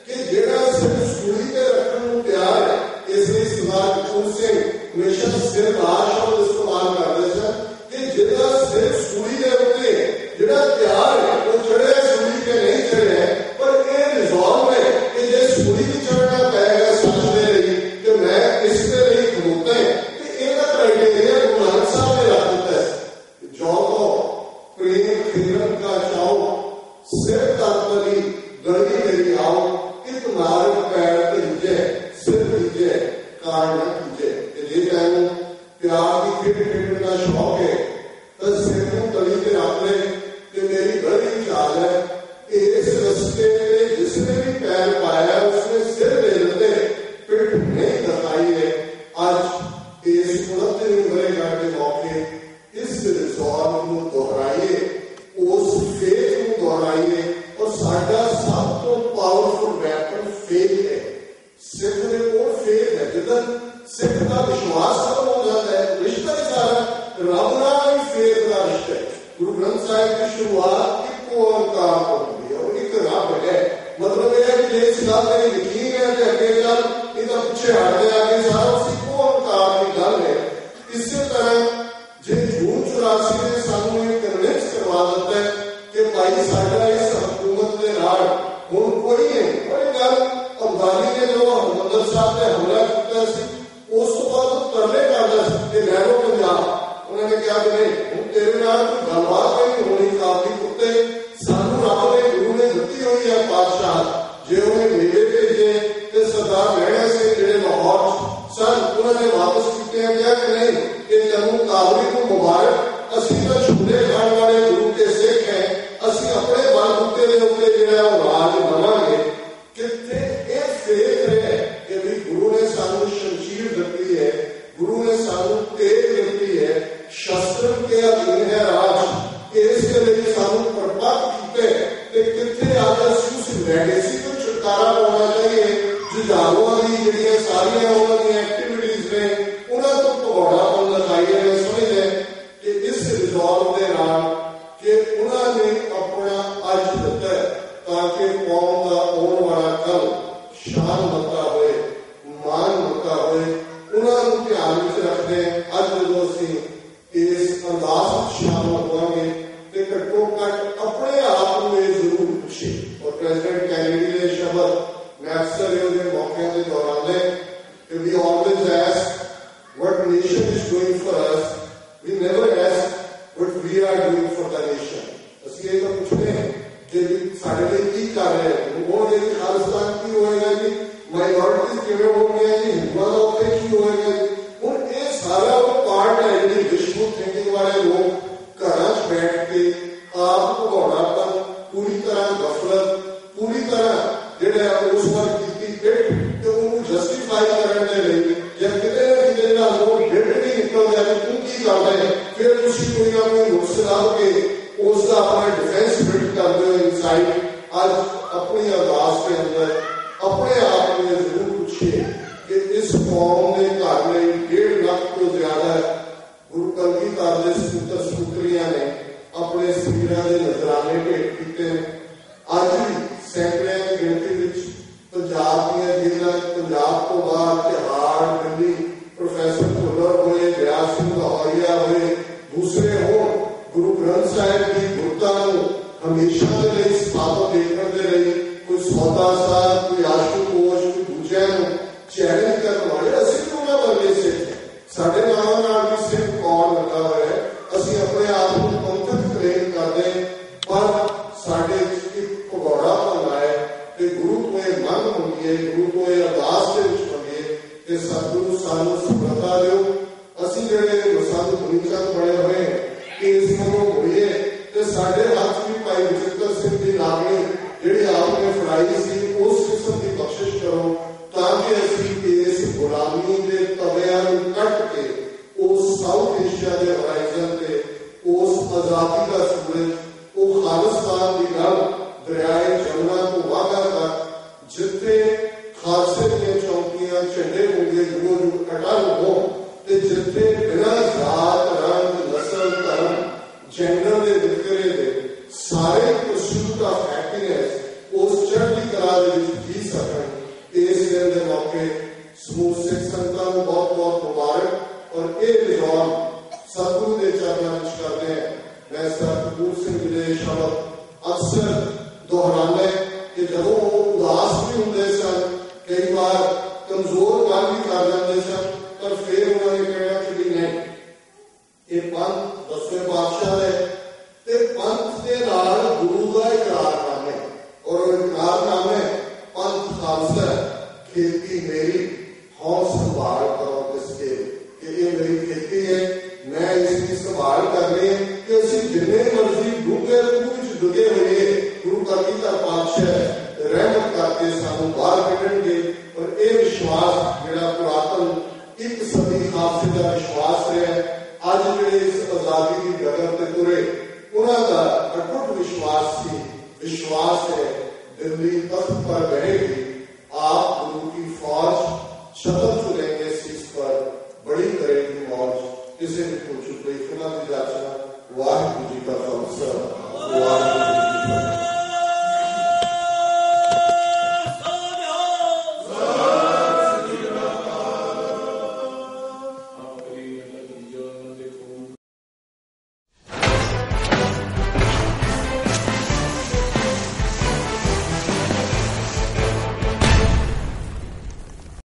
S1: कि जेड़ा सिर सूली ते रखण नूं तैयार है। इसलिए सरदार कपूर सिंह हमेशा सिर गार शब्द इस्तेमाल करदे सन कि जेड़ा सिर सूली दे उत्ते जेड़ा तैयार है वो चढ़े सूली के नहीं चढ़े पर ये रिजॉल्व है कि जे सूली भी चढ़ना पड़ेगा सच दे रही कि मैं इसके लिए खलोता है कि ਇਹਦਾ क्राइटेरिया गुरु नानक साहब ने रख दिता है। जो प्रेम खिदमत का चाओ सिर तत्परी गली मेरी आओ इत मार्ग पैर कीजे सिर कीजे कारण कीजे। जे तैनू प्यार की खेड खेडने का शौक है तो सिर नूं तली ते रख ले कि मेरी गली चाल है। इस रस्ते जिसने भी पैर पाया उसने सिर दे दिते, पिठ नहीं दिखाई है। आज इस 69वीं वर्षगांठ के मौके इस रिजॉल्व को दोहराइए, उस फेथ को दोहराइए और साडा सब तो पावरफुल वैपन फेथ है। सिख दे कोल फेथ है, जिधर सिख का विश्वास खत्म हो जाता है रिश्ता ही सारा रब नाल ही फेथ का रिश्ता है। गुरु ग्रंथ साहिब की शुरुआत एक ओंकार को होती है और एक रब है। मतलब यह है कि जिस गल में यकीन है कि अगे चल नहीं तो पिछे हटते आगे सारा उसी ओंकार की गल है। इसी तरह जे जून 84 ने सानू ये कन्विंस करवा दिता है कि भाई साडा इस हुकूमत के नाल हुण कोई नहीं। और गल अफगानी ने जो हरमंदर साहब ने हमला किया उस तो बाद तरले करदा सी कि लै लो पंजाब। उन्होंने कहा कि नहीं हुण तेरे नाल कोई गलबात नहीं होनी काफी कुत्ते सानू रब ने गुरु ने दित्ती हुई है पातशाह जे उन्हें मेले भेजे तो सरदार लहणा सिंह जिहड़े लाहौर सन उन्होंने वापस किए क्या कि नहीं कि तैनू काबरी को मुबारक असीं तो छुले खाण वाले गुरु के सिख हैं, असीं अपने बलबूते के उत्ते जिहड़ा राज बनावांगे। कित्थे ये फेथ है कि भी गुरु ने सानू ਦੀ ਜਿਹੜੀਆਂ ਸਾਰੀਆਂ ਉਹਨਾਂ ਦੀਆਂ ਐਕਟੀਵਿਟੀਜ਼ ਨੇ ਉਹਨਾਂ ਤੋਂ ਭਗੌੜਾਪਨ ਲਗਾਈਏ। ਮੈਂ ਸਮਝਦਾ ਕਿ ਇਸ ਰਿਜ਼ੋਲਵ ਦੇ ਨਾਲ ਕਿ ਉਹਨਾਂ ਨੇ ਆਪਣਾ ਅੱਜ ਦਿੱਤਾ ਤਾਂ ਕਿ ਕੌਮ ਦਾ ਆਉਣ ਵਾਲਾ ਕੱਲ ਸ਼ਾਨ ਮੱਤਾ ਹੋਏ, ਮਾਨ ਮੱਤਾ ਹੋਏ, ਉਹਨਾਂ ਨੂੰ ਧਿਆਨ ਵਿੱਚ ਰੱਖਦੇ ਅੱਜ ਜਦੋਂ ਅਸੀਂ ਇਸ ਅਰਦਾਸ ਵਿੱਚ ਸ਼ਾਮਲ ਹੋਵਾਂਗੇ ਤੇ ਘੱਟੋ ਘੱਟ ਆਪਣੇ ਆਪ ਨੂੰ ਇਹ ਜ਼ਰੂਰ ਪੁੱਛੇ। ਔਰ ਪ੍ਰੈਜ਼ੀਡੈਂਟ ਕੈਨੇਡੀ ਦੇ ਸ਼ਬਦ ਮੈਂ ਅਕਸਰ ਉਹਦੇ ਮੌਕਿਆਂ ਤੇ ਦੁਹਰਾਉਂਦਾ ਕਿ ਵੀ always ਐਸਕ what nation is doing for us, we never ask what we are doing for the nation। ਅਸੀਂ ਇਹ ਤਾਂ ਪੁੱਛਦੇ ਹਾਂ ਕਿ ਵੀ ਸਾਡੇ ਲਈ ਕੀ ਕਰ ਰਹੇ ਹੋ, ਉਹਦੇ ਲਈ ਖਾਲਿਸਤਾਨ ਕੀ ਹੋਏਗਾ ਜੀ, ਮਾਈਨੋਰਿਟੀਜ਼ ਕਿਵੇਂ ਹੋਣਗੀਆਂ ਜੀ, ਹਿੰਦੂਆਂ ਦਾ ਉੱਥੇ ਕੀ ਹੋਏਗਾ ਜੀ। ਹੁਣ ਇਹ ਸਾਰਾ ਉਹ ਪਾਰਟ ਹੈ ਜਿਹੜੀ ਵਿਸ਼ਵ ਥਿੰਕਿੰਗ ਵਾਲੇ ਲੋਕ ਘਰਾਂ 'ਚ ਬੈਠ ਕੇ ਆਪ ਭਗੌੜਾਪਨ, ਪੂਰੀ ਤਰ੍ਹਾਂ ਗਫਲਤ, ਪੂਰੀ ਤਰ੍ਹਾਂ ਜਿਹੜਾ ਉਸ ਵੱਲ ਕੀਤੀ ਪਿੱਠ ਤੇ ਉਹਨੂੰ ਜਸਟੀਫਾਈ ਕਰਨ ਦੇ ਲਈ ਜਾਂ ਕਿਤੇ ਨਾ ਕਿਤੇ ਨਾਲ ਉਹ ਡਿੱਟ ਨਹੀਂ ਨਿਕਲਦਾ ਕਿ ਤੂੰ ਕੀ ਕਰਦਾ ਹੈ, ਫਿਰ ਤੁਸੀਂ ਕੋਈ ਨਾ ਕੋਈ ਨੁਕਸ ਲੱਭ ਕੇ ਉਸ ਦਾ ਆਪਣਾ ਡਿਫੈਂਸ ਬਿਲਡ ਕਰਦੇ ਹੋ ਇਨਸਾਈਡ। ਅੱਜ ਆਪਣੀ ਅਰਦਾਸ ਦੇ ਅੰਦਰ ਆਪਣੇ ਆਪ ਨੂੰ ਜ਼ਰੂਰ ਪੁੱਛੀਏ ਕਿ ਇਸ ਕੌਮ ਦੇ ਘਰ ਲਈ 1.5 ਲੱਖ ਤੋਂ ਜ਼ਿਆਦਾ ਗੁਰੂ ਕਲਗੀਧਰ ਦੇ ਸਪੁੱਤਰ ਸਪੁੱਤਰੀਆਂ ਨੇ ਆਪਣੇ ਸਰੀਰਾਂ ਦੇ ਨਜ਼ਰਾਨੇ ਭੇਟ ਕੀਤੇ। ਅੱਜ ਵੀ ਸੈਂਕੜਿਆਂ ਦੀ ਗਿਣਤੀ ਵਿੱਚ ਪੰਜਾਬ ਦੀਆਂ ਜੇਲ੍ਹਾਂ, ਪੰਜਾਬ ਤੋਂ ਬਾਹਰ ਤਿਹਾੜ, ਦਿੱਲੀ, ਪ੍ਰੋਫੈਸਰ ਭੁੱਲਰ ਹੋਏ, ਗਿਆਸ ਸਿੰਘ ਲਾਹੌਰੀਆ ਹੋਏ, ਦੂਸਰੇ ਹੋਣ, ਗੁਰੂ ਗ੍ਰੰਥ ਸਾਹਿਬ ਦੀ ਗੁਰਤਾ ਨੂੰ ਹਮੇਸ਼ਾ ਦੇ ਲਈ ਸਥਾਪਿਤ ਦੇਖਣ ਦੇ ਲਈ ਕੋਈ ਸੌਦਾ ਸਾਹਿਬ, ਕੋਈ ਆਸ਼ੂਤੋਸ਼, ਕੋਈ ਦੂਜਿਆਂ ਨੂੰ ਚੈਲੰਜ ਕਰਨ ਵਾਲੇ ਅਸੀਂ ਵੀ ਉਹਨਾਂ ਵਰਗੇ ਸਿੱਖ ਸਾਡੇ ਨਾਲ ਵੀ ਸਿਰਫ ਕੌਣ ਲੱਗਾ ਹੋਇਆ ਹੈ। ਅਸੀਂ ਆਪਣੇ ਆਪ ਨੂੰ ਪੰਥਕ ਕਲੇਮ ਕਰਦੇ ਪਰ ਸਾਡੇ ਇੱਕ ਭਗੌੜਾਪਨ ਆਏ ਤੇ ਗੁਰੂ ਤੋਂ ਇਹ ਮੰਗ ਮੰਗੀਏ, ਗੁਰੂ ਤੋਂ ਇਹ ਅਰਦਾਸ ਦੇ ਵਿੱਚ ਮੰਗੀਏ ਕਿ ਸਤਿਗੁਰੂ ਸਾਨੂੰ ਸਮਰੱਥਾ ਦਿਓ। ਅਸੀਂ ਜਿਹੜੇ ਮਸੰਦ ਗੁਰਚੰਦ ਬਣੇ ਹੋਏ ਕਿ ਇਸ ਨੂੰ ਹੋਈਏ ਤੇ ਸਾਡੇ ਹੱਥ ਵੀ ਭਾਈ ਬਚਿੱਤਰ ਸਿੰਘ ਦੀ ਨਾਮੀ ਜਿਹੜੀ ਆਪ ਨੇ ਫੜਾਈ ਸੀ ਉਸ ਕਿਸਮ ਦੀ ਬਖਸ਼ਿਸ਼ ਕਰੋ ਤਾਂ ਕਿ ਅਸੀਂ ਇਸ ਗੁਲਾਮੀ ਦੇ ਤਵਿਆਂ ਨੂੰ ਕੱਟ ਕੇ ਉਸ ਸਾਊਥ ਏਸ਼ੀਆ ਦੇ ਹੋਰਾਈਜ਼ਨ ਤੇ ਉਸ ਆਜ਼ਾਦੀ ਦਾ ਸੂਰਜ, ਉਹ ਖਾਲਿਸਤਾਨ ਦੀ ਗੱਲ ਦਰਿਆਏ ਜਮਨਾ ਤੋਂ ਵਾਘਾ ਤੱਕ ਜਿੱਥੇ ਖਾਲਸੇ ਦੀਆਂ ਚੌਂਕੀਆਂ ਝੰਡੇ ਹੋਣਗੇ ਜੋ ਅਟਲ ਹੋਣ ਤੇ ਜਿੱਥੇ ਬਿਨਾਂ ਜਾਤ, ਰੰਗ, ਨਸਲ, ਧਰਮ, ਜੈਂਡਰ ਦੇ ਵਿਤਕਰੇ ਦੇ ਸਾਰੇ ਪਰਸੂਟ ਆਫ ਹੈਪੀਨੈਸ ਉਸ ਚੜ੍ਹਦੀ ਕਲਾ ਦੇ ਵਿੱਚ ਜੀ ਸਕਣ। ਇਸ ਦਿਨ ਦੇ ਮੌਕੇ ਸਮੂਹ ਸਿੱਖ ਸੰਗਤਾਂ ਨੂੰ ਬਹੁਤ ਬਹੁਤ ਮੁਬਾਰਕ ਔਰ ਇਹ ਰਿਜ਼ੋਲਵ ਸਤਿਗੁਰੂ ਦੇ ਚਰਨਾਂ ਵਿੱਚ ਕਰਦੇ ਹਾਂ। ਮੈਂ ਸਤਿਗੁਰੂ ਸਿੰਘ ਜੀ ਦੇ ਸ਼ਬਦ ਅਕਸਰ ਦੁਹਰਾਉਂਦਾ ਕਿ ਜਦੋਂ ਉਹ ਉਦਾਸ ਵੀ ਹੁੰਦੇ ਸਨ, ਕਈ ਵਾਰ ਕਮਜ਼ੋਰ ਗੱਲ ਵੀ ਕਰ ਜਾਂਦੇ ਸਨ, ਪਰ ਫਿਰ ਉਹਨਾਂ ਨੇ ਕਹਿਣਾ ਕਿ ਵੀ ਨਹੀਂ, ਇਹ ਪੰਥ 10ਵੇਂ ਪਾਤਸ਼ਾਹ ਦੇ ਤੇ ਪੰਥ ਦੇ ਨਾਲ ਗੁਰੂ ਦਾ ਇਕਰਾਰਨਾਮਾ ਹੈ ਔਰ ਉਹ ਇਕਰਾਰਨਾਮਾ ਪੰਥ ਖਾਲਸਾ ਖੇਤੀ ਮੇਰੀ ਹੌਂ ਸੰਭਾਲ ਕਰੋ ਕਿਸਕੇ ਕਿ ਇਹ ਮੇਰੀ ਖੇਤੀ ਹੈ, ਮੈਂ ਇਸ ਦੀ ਸੰਭਾਲ ਕਰਨੀ ਹੈ ਕਿ ਅਸੀਂ ਜਿੰਨੇ ਮਰਜ਼ੀ ਡੂੰਘੇ ਵਿੱਚ ਡੁੱਬੇ ਹੋਈਏ ਗੁਰੂ ਕਲਗੀਧਰ ਪਾਤਸ਼ਾਹ ਰਹਿਮਤ ਕਰਕੇ ਸਾਨੂੰ ਬਾਹਰ ਕੱਢਣਗੇ। ਔਰ ਇਹ ਵਿਸ਼ਵਾਸ ਜਿਹੜਾ ਪੁਰਾਤਨ ਇੱਕ ਸਦੀ ਖਾਲਸੇ ਦਾ ਵਿਸ਼ਵਾਸ ਰਿਹਾ, ਅੱਜ ਜਿਹੜੇ ਇਸ ਆਜ਼ਾਦੀ ਦੀ ਡਗਰ ਤੇ ਤੁਰੇ ਉਹਨਾਂ ਦਾ ਅਟੁੱਟ ਵਿਸ਼ਵਾਸ ਸੀ। ਵਿਸ਼ਵਾਸ ਹੈ ਦਿੱਲੀ ਤਖਤ ਪਰ ਬਹਿਗੀ आप गुरु की फौज शतक